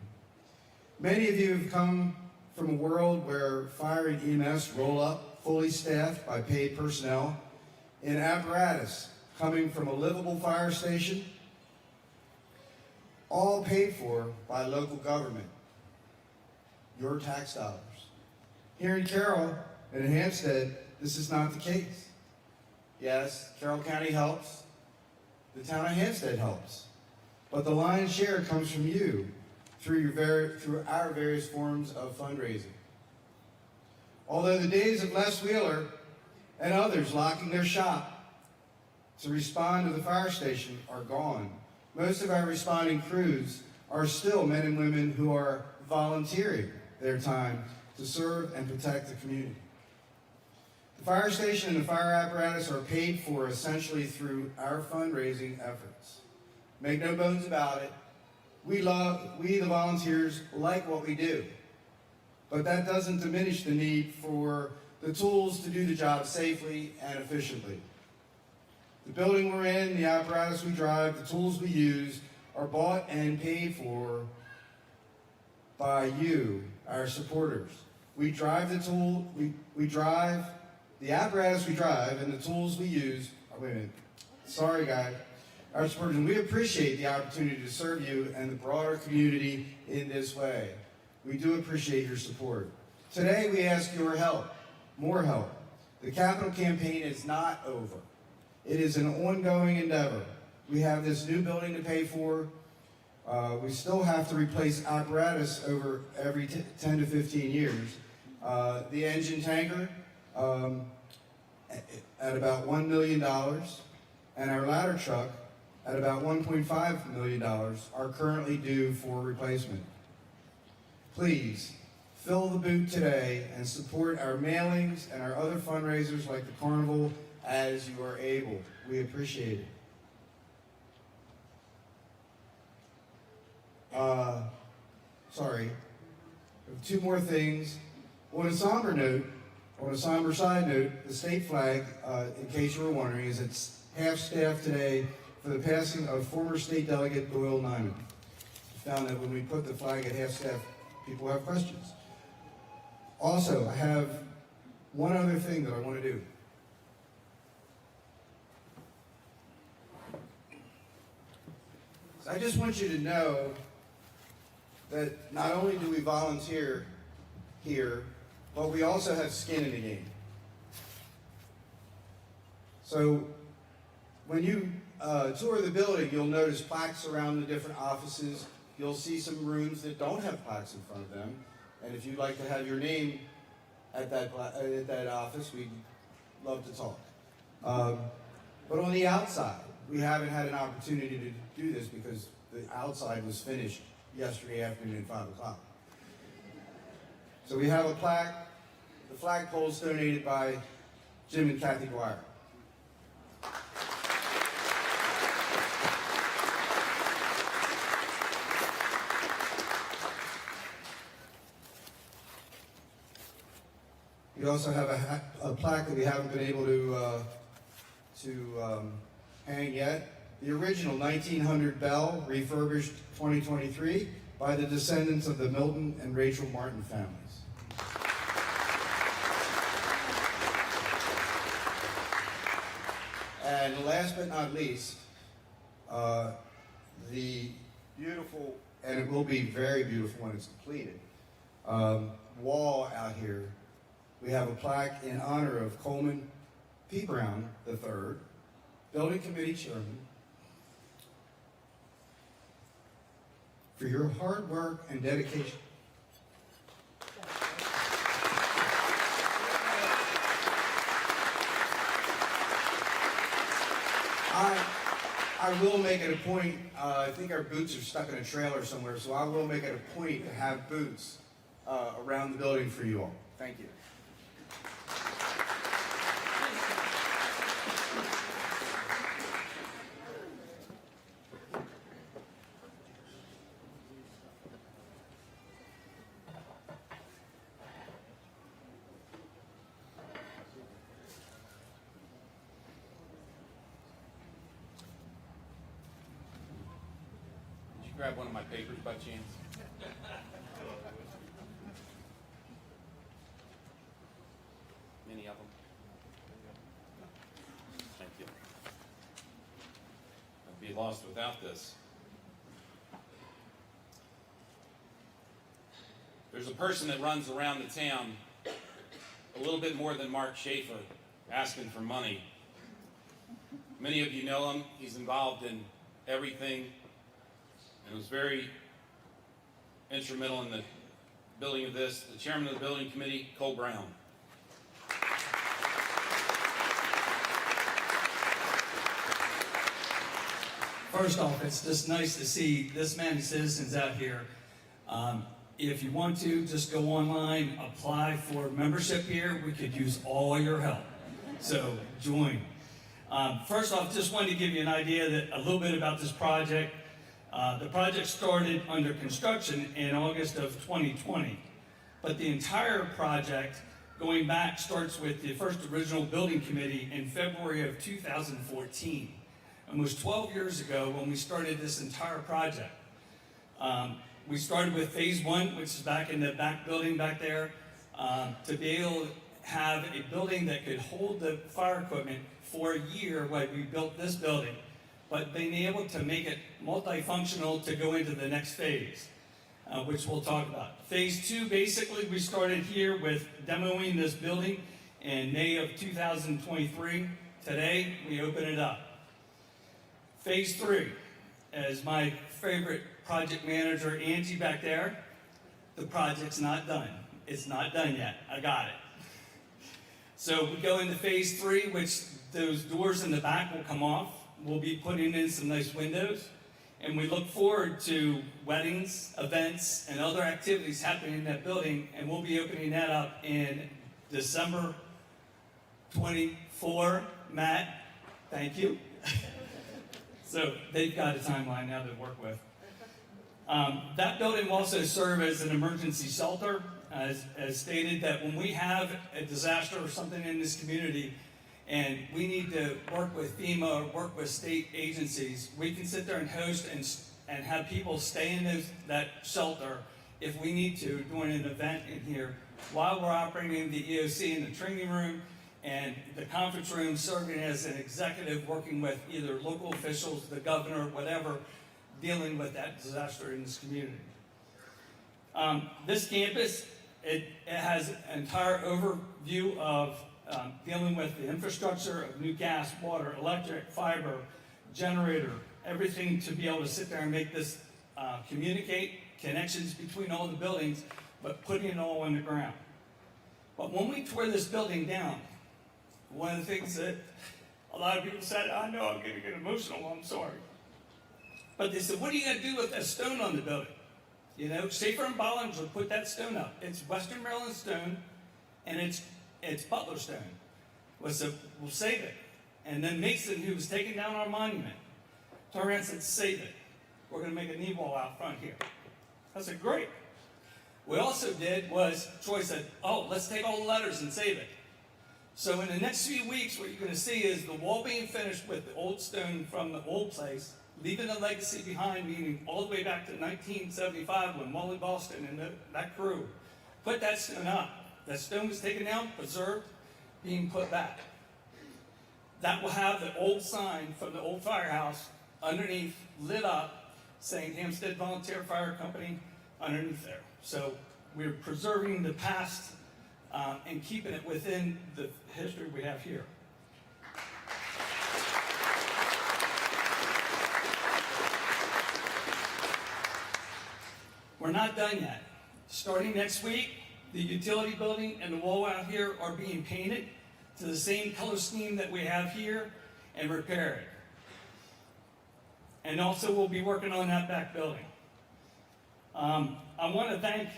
Many of you have come from a world where fire and EMS roll up fully staffed by paid personnel in Apparatus, coming from a livable fire station, all paid for by local government, your tax dollars. Here in Carroll and in Hampstead, this is not the case. Yes, Carroll County helps, the town of Hampstead helps, but the lion's share comes from you through our various forms of fundraising. Although the days of Les Wheeler and others locking their shop to respond to the fire station are gone, most of our responding crews are still men and women who are volunteering their time to serve and protect the community. The fire station and the fire apparatus are paid for essentially through our fundraising efforts. Make no bones about it, we the volunteers like what we do. But that doesn't diminish the need for the tools to do the job safely and efficiently. The building we're in, the apparatus we drive, the tools we use are bought and paid for by you, our supporters. We drive the tool, we drive the apparatus we drive, and the tools we use. Oh, wait a minute. Sorry, guys. Our supporters, and we appreciate the opportunity to serve you and the broader community in this way. We do appreciate your support. Today we ask your help, more help. The capital campaign is not over. It is an ongoing endeavor. We have this new building to pay for. We still have to replace apparatus over every 10 to 15 years. The engine tanker at about $1 million and our ladder truck at about $1.5 million are currently due for replacement. Please, fill the boot today and support our mailings and our other fundraisers like the carnival as you are able. We appreciate it. Sorry. Two more things. On a somber side note, the state flag, in case you were wondering, is it's half-staffed today for the passing of former state delegate Doyle Nyman. I found that when we put the flag at half-staff, people have questions. Also, I have one other thing that I want to do. So I just want you to know that not only do we volunteer here, but we also have skin in the game. So when you tour the building, you'll notice plaques around the different offices. You'll see some rooms that don't have plaques in front of them. And if you'd like to have your name at that office, we'd love to talk. But on the outside, we haven't had an opportunity to do this because the outside was finished yesterday afternoon at 5 o'clock. So we have a plaque. The flagpole is donated by Jim and Kathy Dwyer. We also have a plaque that we haven't been able to hang yet. The original 1900 bell, refurbished 2023 by the descendants of the Milton and Rachel Martin families. And last but not least, the beautiful, and it will be very beautiful when it's completed, wall out here. We have a plaque in honor of Coleman P. Brown III, Building Committee Chairman, for your hard work and dedication. I will make it a point, I think our boots are stuck in a trailer somewhere, so I will make it a point to have boots around the building for you all. Thank you. Grab one of my papers by chance. Many of them. Thank you. I'd be lost without this. There's a person that runs around the town a little bit more than Mark Schaefer asking for money. Many of you know him. He's involved in everything and was very instrumental in the building of this. The chairman of the building committee, Cole Brown. First off, it's just nice to see this many citizens out here. If you want to, just go online, apply for membership here. We could use all your help. So join. First off, just wanted to give you an idea that a little bit about this project. The project started under construction in August of 2020, but the entire project going back starts with the first original building committee in February of 2014, almost 12 years ago when we started this entire project. We started with phase one, which is back in the back building back there, to be able to have a building that could hold the fire equipment for a year while we built this building, but being able to make it multifunctional to go into the next phase, which we'll talk about. Phase two, basically, we started here with demoing this building in May of 2023. Today, we open it up. Phase three, as my favorite project manager, Angie, back there, the project's not done. It's not done yet. I got it. So we go into phase three, which those doors in the back will come off. We'll be putting in some nice windows, and we look forward to weddings, events, and other activities happening in that building, and we'll be opening that up in December 24. Matt, thank you. So they've got a timeline now to work with. That building will also serve as an emergency shelter, as stated, that when we have a disaster or something in this community, and we need to work with FEMA or work with state agencies, we can sit there and host and have people stay in that shelter if we need to during an event in here while we're operating the EOC in the training room and the conference room, serving as an executive working with either local officials, the governor, whatever, dealing with that disaster in this community. This campus, it has an entire overview of dealing with the infrastructure of new gas, water, electric, fiber, generator, everything to be able to sit there and make this communicate connections between all the buildings, but putting it all on the ground. But when we tore this building down, one of the things that a lot of people said, I know I'm going to get emotional, I'm sorry. But they said, what are you going to do with that stone on the building? You know, Schaefer and Bollings would put that stone up. It's Western Maryland stone, and it's Butler stone. was said, we'll save it. And then Mason, who was taking down our monument, turned around and said, save it. We're going to make a knee wall out front here. I said, great. What we also did was, Troy said, oh, let's take all the letters and save it. So in the next few weeks, what you're going to see is the wall being finished with the old stone from the old place, leaving a legacy behind, meaning all the way back to 1975 when Wally Boston and that crew put that stone up. That stone was taken down, preserved, being put back. That will have the old sign from the old firehouse underneath, lit up, saying Hampstead Volunteer Fire Company underneath there. So we're preserving the past and keeping it within the history we have here. We're not done yet. Starting next week, the utility building and the wall out here are being painted to the same color scheme that we have here and repaired. And also we'll be working on that back building. I want to thank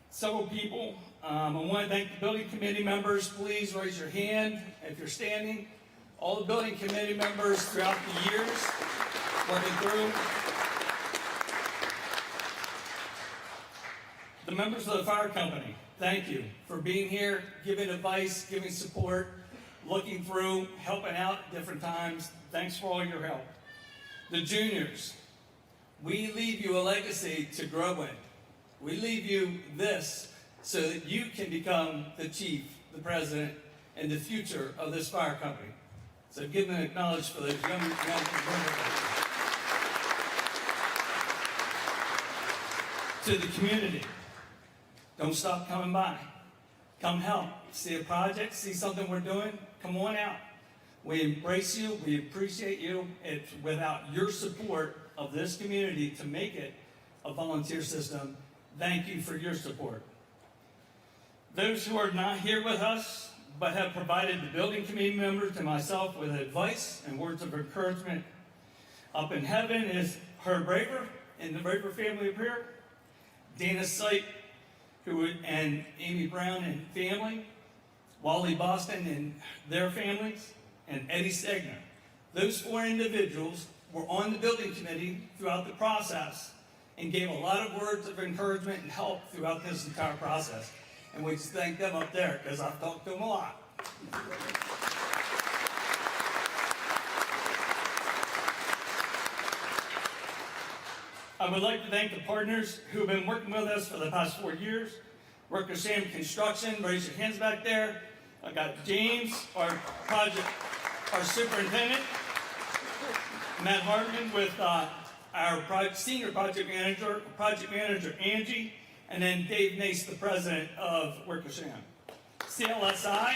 several people. I want to thank the building committee members. Please raise your hand if you're standing. All the building committee members throughout the years working through. The members of the fire company, thank you for being here, giving advice, giving support, looking through, helping out at different times. Thanks for all your help. The juniors, we leave you a legacy to grow in. We leave you this so that you can become the chief, the president, and the future of this fire company. So give them an acknowledgement for those young to the community. Don't stop coming by. Come help. See a project, see something we're doing, come on out. We embrace you, we appreciate you. It's without your support of this community to make it a volunteer system. Thank you for your support. Those who are not here with us, but have provided the building committee members and myself with advice and words of encouragement. Up in heaven is Herb Raver and the Raver family up here. Dana Sipe, and Amy Brown and family, Wally Boston and their families, and Eddie Stegner. Those four individuals were on the building committee throughout the process and gave a lot of words of encouragement and help throughout this entire process. And we just thank them up there because I've talked to them a lot. I would like to thank the partners who have been working with us for the past 4 years. Worker Sam Construction, raise your hands back there. I got James, our superintendent. Matt Hartman with our senior project manager Angie, and then Dave Nace, the president of Worker Sam. CLSI,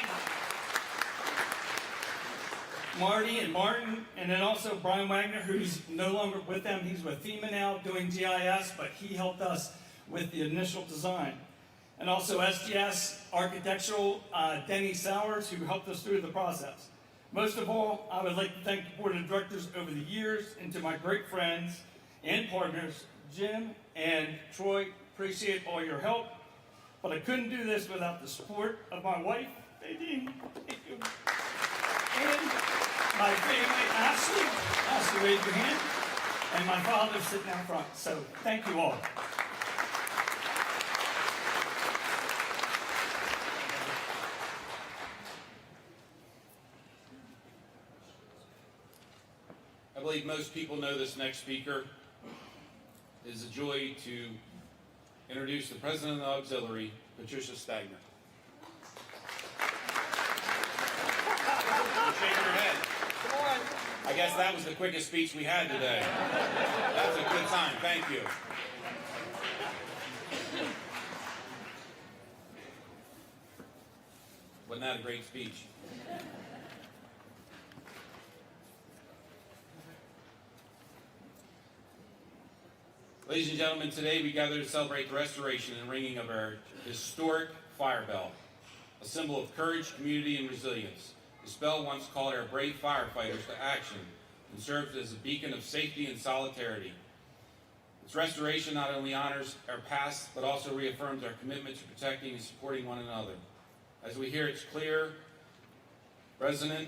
Marty and Martin, and then also Brian Wagner, who's no longer with them. He's with FEMA now doing GIS, but he helped us with the initial design. And also SGS Architectural, Denny Sowers, who helped us through the process. Most of all, I would like to thank the board of directors over the years and to my great friends and partners, Jim and Troy. Appreciate all your help, but I couldn't do this without the support of my wife, Nadine, and my family, Ashley, raise your hand, and my father sitting out front. So thank you all. I believe most people know this next speaker. It is a joy to introduce the president of the auxiliary, Patricia Stagner. You're shaking her head. Come on. I guess that was the quickest speech we had today. That's a good sign. Thank you. Wasn't that a great speech? Ladies and gentlemen, today we gather to celebrate the restoration and ringing of our historic fire bell, a symbol of courage, community, and resilience. This bell once called our brave firefighters to action and served as a beacon of safety and solidarity. Its restoration not only honors our past, but also reaffirms our commitment to protecting and supporting one another. As we hear its clear Resonant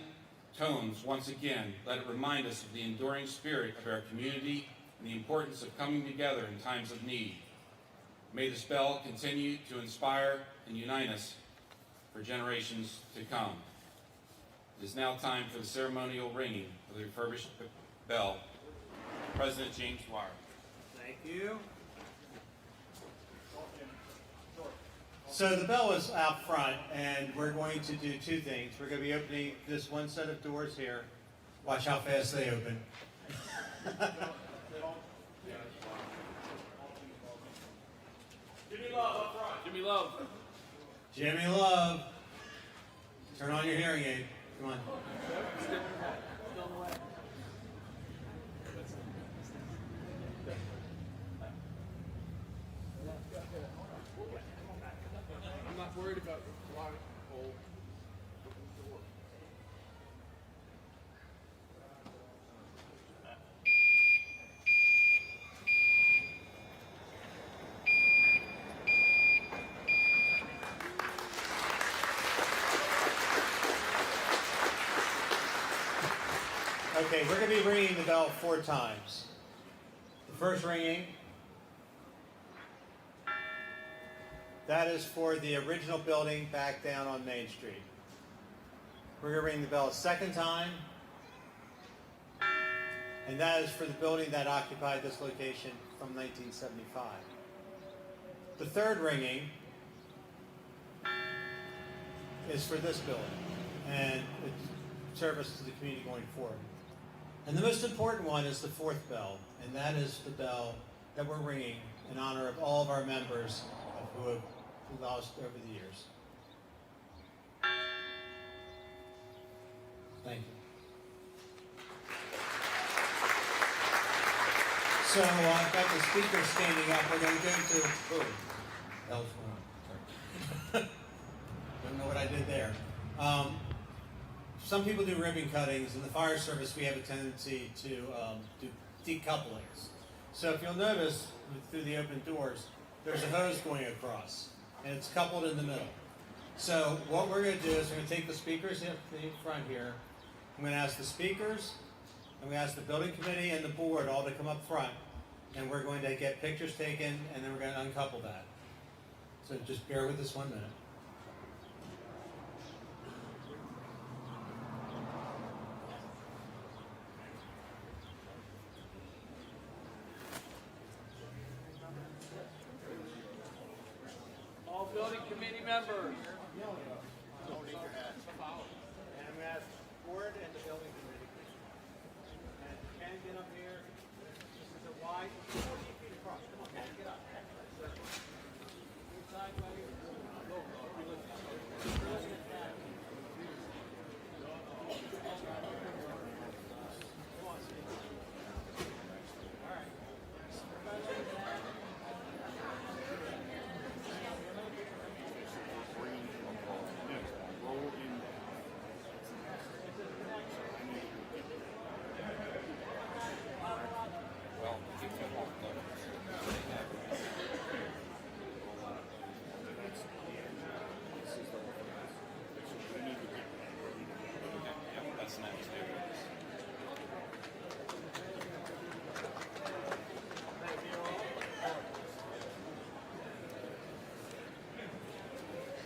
tones, once again, let it remind us of the enduring spirit of our community and the importance of coming together in times of need. May this bell continue to inspire and unite us for generations to come. It is now time for the ceremonial ringing of the refurbished bell. President James Dwyer. Thank you. So the bell is out front, and we're going to do two things. We're going to be opening this one set of doors here. Watch how fast they open. Jimmy Love up front. Jimmy Love. Jimmy Love, turn on your hearing aid. Come on. I'm not worried about the light pole. Okay, we're going to be ringing the bell 4 times. The first ringing, that is for the original building back down on Main Street. We're going to ring the bell a second time, and that is for the building that occupied this location from 1975. The third ringing is for this building, and it's service to the community going forward. And the most important one is the fourth bell, and that is the bell that we're ringing in honor of all of our members who have lost over the years. Thank you. So I've got the speaker standing up. We're going to go to... Oh, that was wrong. Sorry. Don't know what I did there. Some people do ribbon cuttings. In the fire service, we have a tendency to do decouplings. So if you'll notice, through the open doors, there's a hose going across, and it's coupled in the middle. So what we're going to do is we're going to take the speakers in front here. I'm going to ask the speakers, and we ask the building committee and the board all to come up front, and we're going to get pictures taken, and then we're going to uncouple that. So just bear with us 1 minute. All building committee members. Don't need your hats. And I'm going to ask the board and the building committee. And Ken, get up here. This is a wide, 40 feet across. Come on, Ken, get up. Sideways.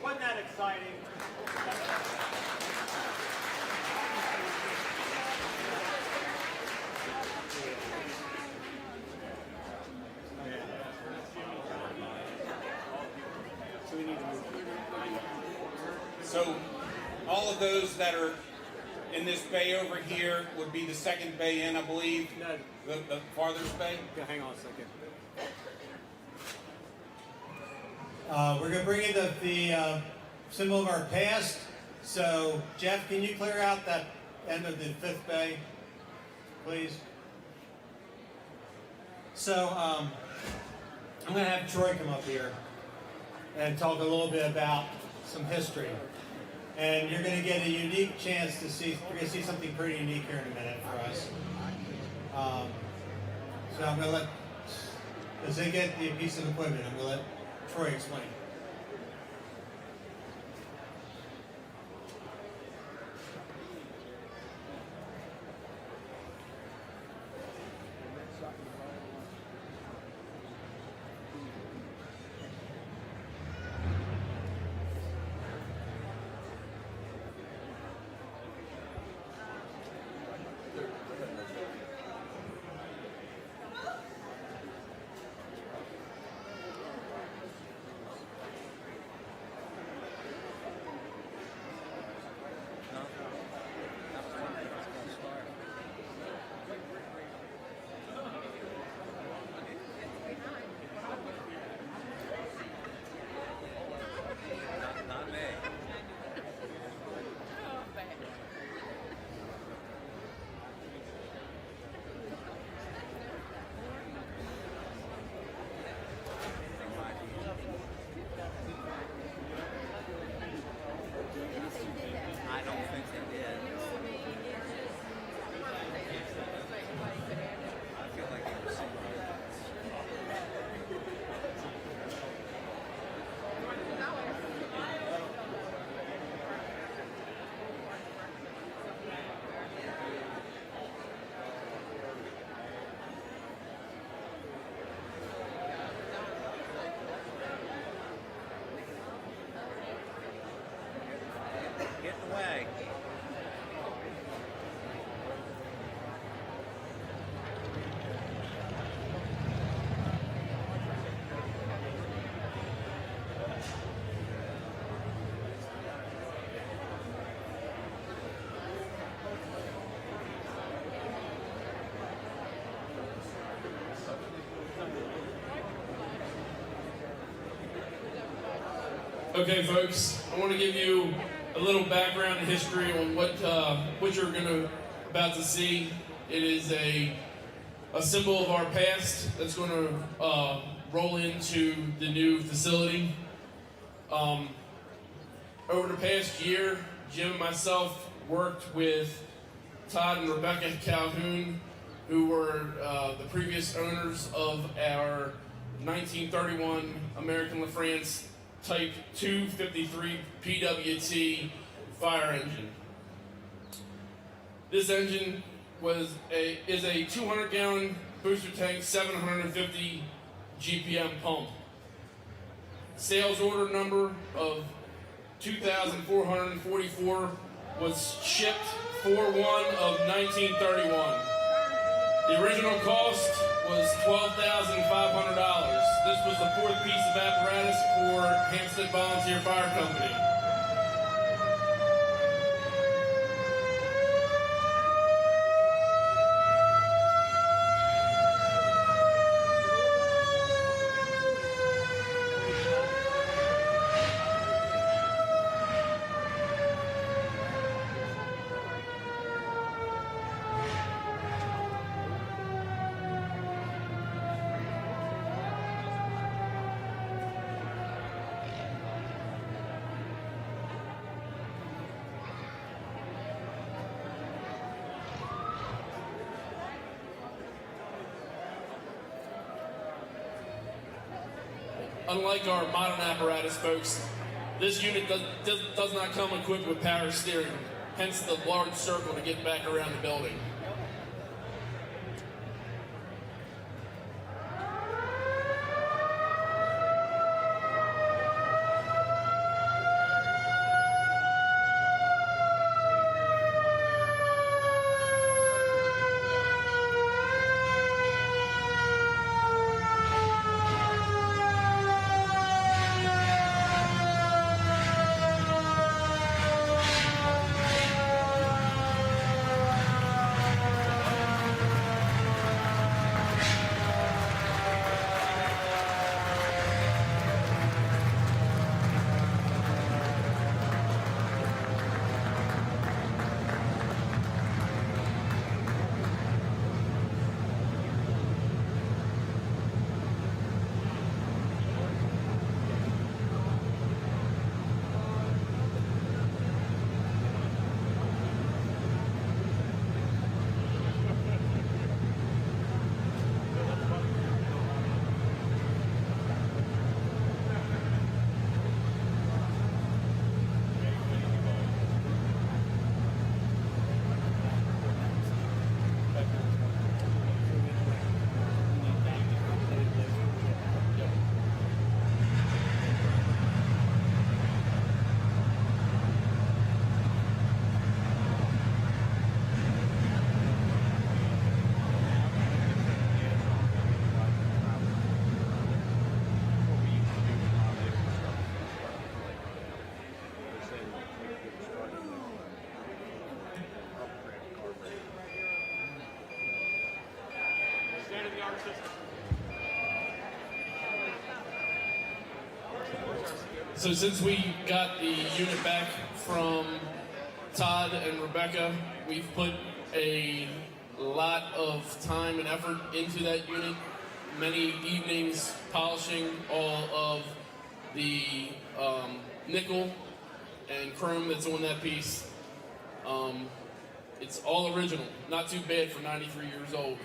Wasn't that exciting? So all of those that are in this bay over here would be the second bay in, I believe. No. The farthest bay. Okay, hang on a second. We're going to bring in the symbol of our past. So, Jeff, can you clear out that end of the 5th bay, please? So, I'm going to have Troy come up here and talk a little bit about some history. And you're going to get a unique chance to see, you're going to see something pretty unique here in a minute for us. So I'm going to let, as they get the piece of equipment, I'm going to let Troy explain. Okay, folks, I want to give you a little background and history on what you're about to see. It is a symbol of our past that's going to roll into the new facility. Over the past year, Jim and myself worked with Todd and Rebecca Calhoun, who were the previous owners of our 1931 American LaFrance Type 253 PWT fire engine. This engine is a 200-gallon booster tank, 750 GPM pump. Sales order number of 2,444 was shipped 4/1 of 1931. The original cost was $12,500. This was the fourth piece of apparatus for Hampstead Volunteer Fire Company. Unlike our modern apparatus, folks, this unit does not come equipped with power steering, hence the large circle to get back around the building. So since we got the unit back from Todd and Rebecca, we've put a lot of time and effort into that unit. Many evenings polishing all of the nickel and chrome that's on that piece. It's all original, not too bad for 93 years old.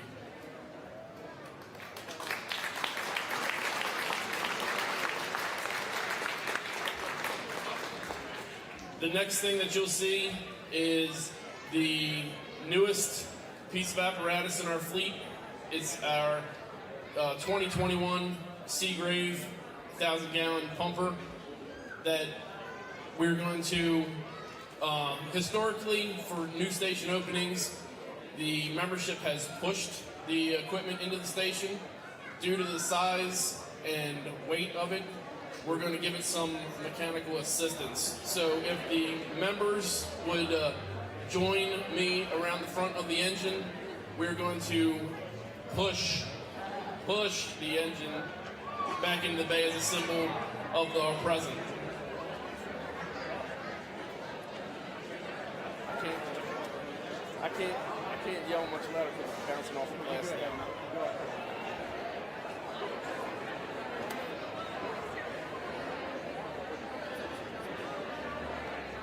The next thing that you'll see is the newest piece of apparatus in our fleet. It's our 2021 Seagrave 1,000-gallon pumper that we're going to, historically for new station openings, the membership has pushed the equipment into the station. Due to the size and weight of it, we're going to give it some mechanical assistance. So if the members would join me around the front of the engine, we're going to push the engine back into the bay as a symbol of our present. I can't yell much louder because I'm bouncing off the glass.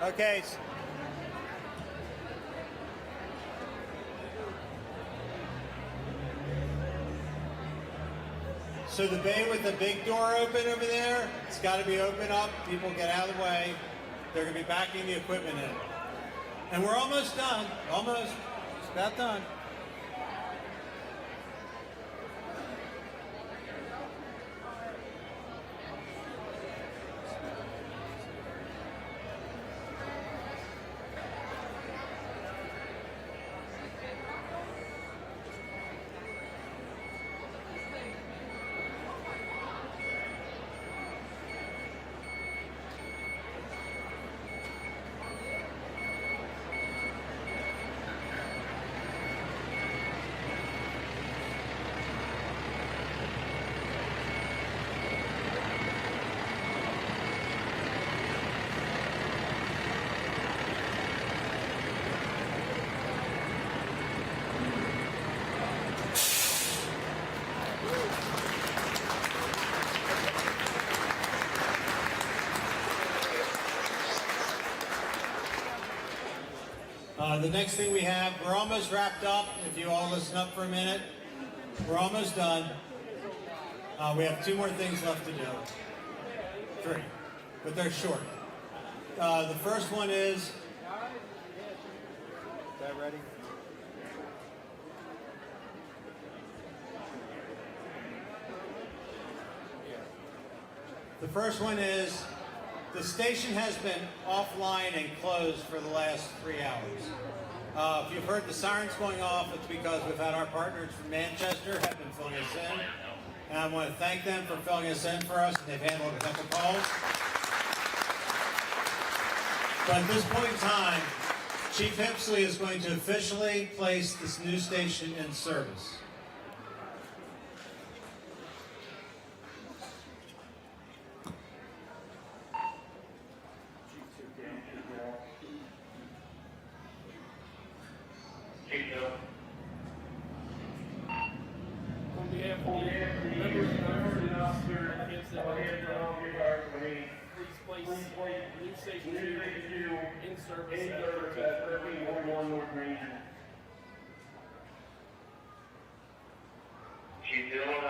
Okay. So the bay with the big door open over there, it's got to be open up. People get out of the way. They're going to be backing the equipment in. And we're almost done. Almost. It's about done. The next thing we have, we're almost wrapped up. If you all listen up for a minute, we're almost done. We have 2 more things left to do. 3, but they're short. The first one is that ready? The first one is the station has been offline and closed for the last 3 hours. If you've heard the sirens going off, it's because we've had our partners from Manchester have been filling us in. And I want to thank them for filling us in for us, and they've handled a couple calls. But at this point in time, Chief Hipsley is going to officially place this new station in service. On behalf of the members of the officers of Hampstead Volunteer Fire Company, please place new station 2 in service at 1311 North Main. Chief Dillon,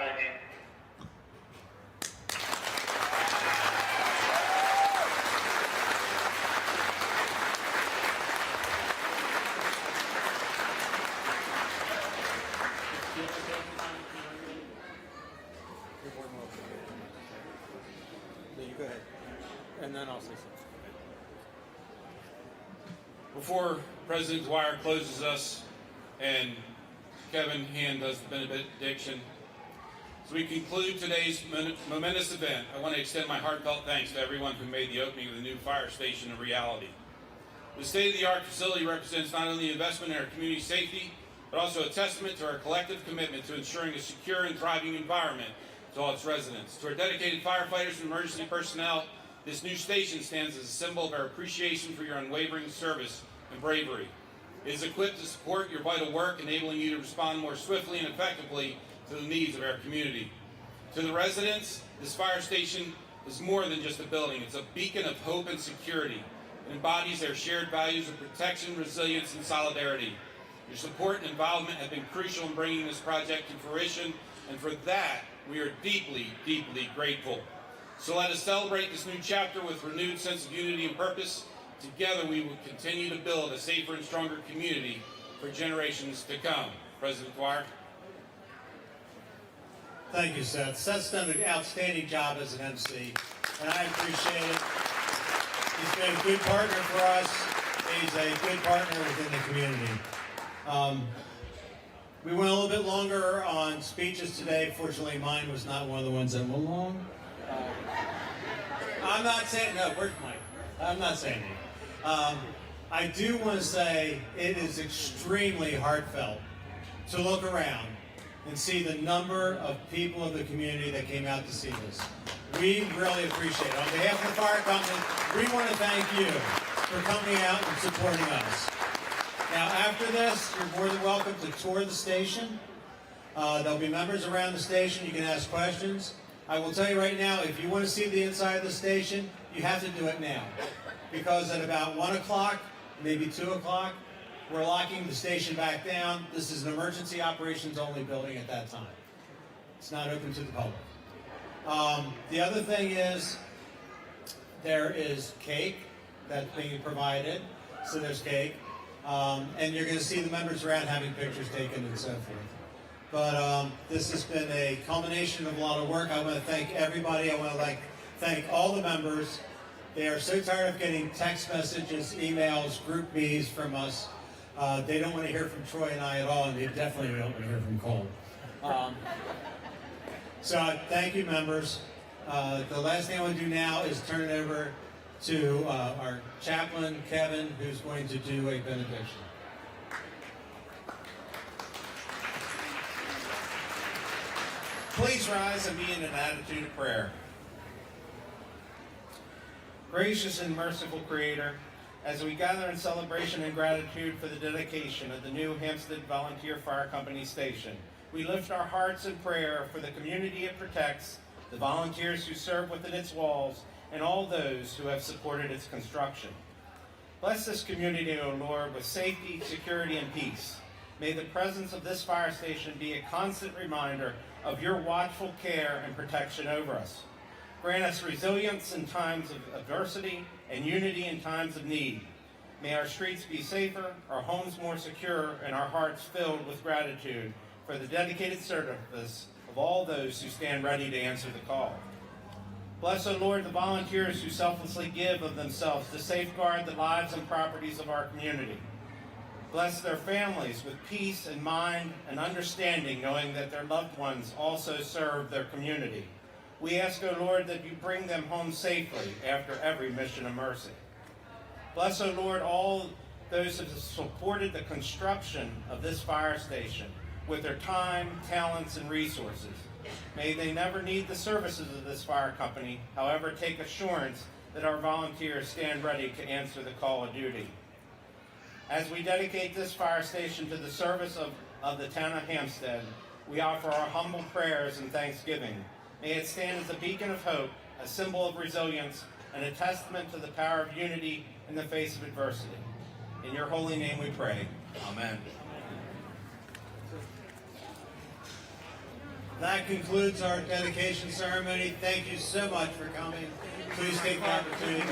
You go ahead, and then I'll say something. Before President Dwyer closes us and Kevin Hand does the benediction, as we conclude today's momentous event, I want to extend my heartfelt thanks to everyone who made the opening of the new fire station a reality. The state-of-the-art facility represents not only investment in our community safety, but also a testament to our collective commitment to ensuring a secure and thriving environment to all its residents. To our dedicated firefighters and emergency personnel, this new station stands as a symbol of our appreciation for your unwavering service and bravery. It is equipped to support your vital work, enabling you to respond more swiftly and effectively to the needs of our community. To the residents, this fire station is more than just a building. It's a beacon of hope and security. It embodies our shared values of protection, resilience, and solidarity. Your support and involvement have been crucial in bringing this project to fruition, and for that, we are deeply, deeply grateful. So let us celebrate this new chapter with renewed sense of unity and purpose. Together, we will continue to build a safer and stronger community for generations to come. President Dwyer. Thank you, Seth. Seth's done an outstanding job as an MC, and I appreciate it. He's been a good partner for us. He's a good partner within the community. We went a little bit longer on speeches today. Fortunately, mine was not one of the ones that went long. I'm not saying, no, where's Mike? I'm not saying anything. I do want to say it is extremely heartfelt to look around and see the number of people in the community that came out to see this. We really appreciate it. On behalf of the fire company, we want to thank you for coming out and supporting us. Now, after this, you're more than welcome to tour the station. There'll be members around the station. You can ask questions. I will tell you right now, if you want to see the inside of the station, you have to do it now. Because at about 1 o'clock, maybe 2 o'clock, we're locking the station back down. This is an emergency operations only building at that time. It's not open to the public. The other thing is, there is cake that's being provided. So there's cake. And you're going to see the members around having pictures taken and so forth. But this has been a culmination of a lot of work. I want to thank everybody. I want to thank all the members. They are so tired of getting text messages, emails, group Bs from us. They don't want to hear from Troy and I at all, and they definitely don't want to hear from Cole. So thank you, members. The last thing I want to do now is turn it over to our chaplain, Kevin, who's going to do a benediction. Please rise and be in an attitude of prayer. Gracious and merciful Creator, as we gather in celebration and gratitude for the dedication of the new Hampstead Volunteer Fire Company station, we lift our hearts in prayer for the community it protects, the volunteers who serve within its walls, and all those who have supported its construction. Bless this community, O Lord, with safety, security, and peace. May the presence of this fire station be a constant reminder of your watchful care and protection over us. Grant us resilience in times of adversity and unity in times of need. May our streets be safer, our homes more secure, and our hearts filled with gratitude for the dedicated service of all those who stand ready to answer the call. Bless, O Lord, the volunteers who selflessly give of themselves to safeguard the lives and properties of our community. Bless their families with peace in mind and understanding, knowing that their loved ones also serve their community. We ask, O Lord, that you bring them home safely after every mission of mercy. Bless, O Lord, all those who have supported the construction of this fire station with their time, talents, and resources. May they never need the services of this fire company, however, take assurance that our volunteers stand ready to answer the call of duty. As we dedicate this fire station to the service of the town of Hampstead, we offer our humble prayers and thanksgiving. May it stand as a beacon of hope, a symbol of resilience, and a testament to the power of unity in the face of adversity. In your holy name we pray. Amen. That concludes our dedication ceremony. Thank you so much for coming. Please take the opportunity.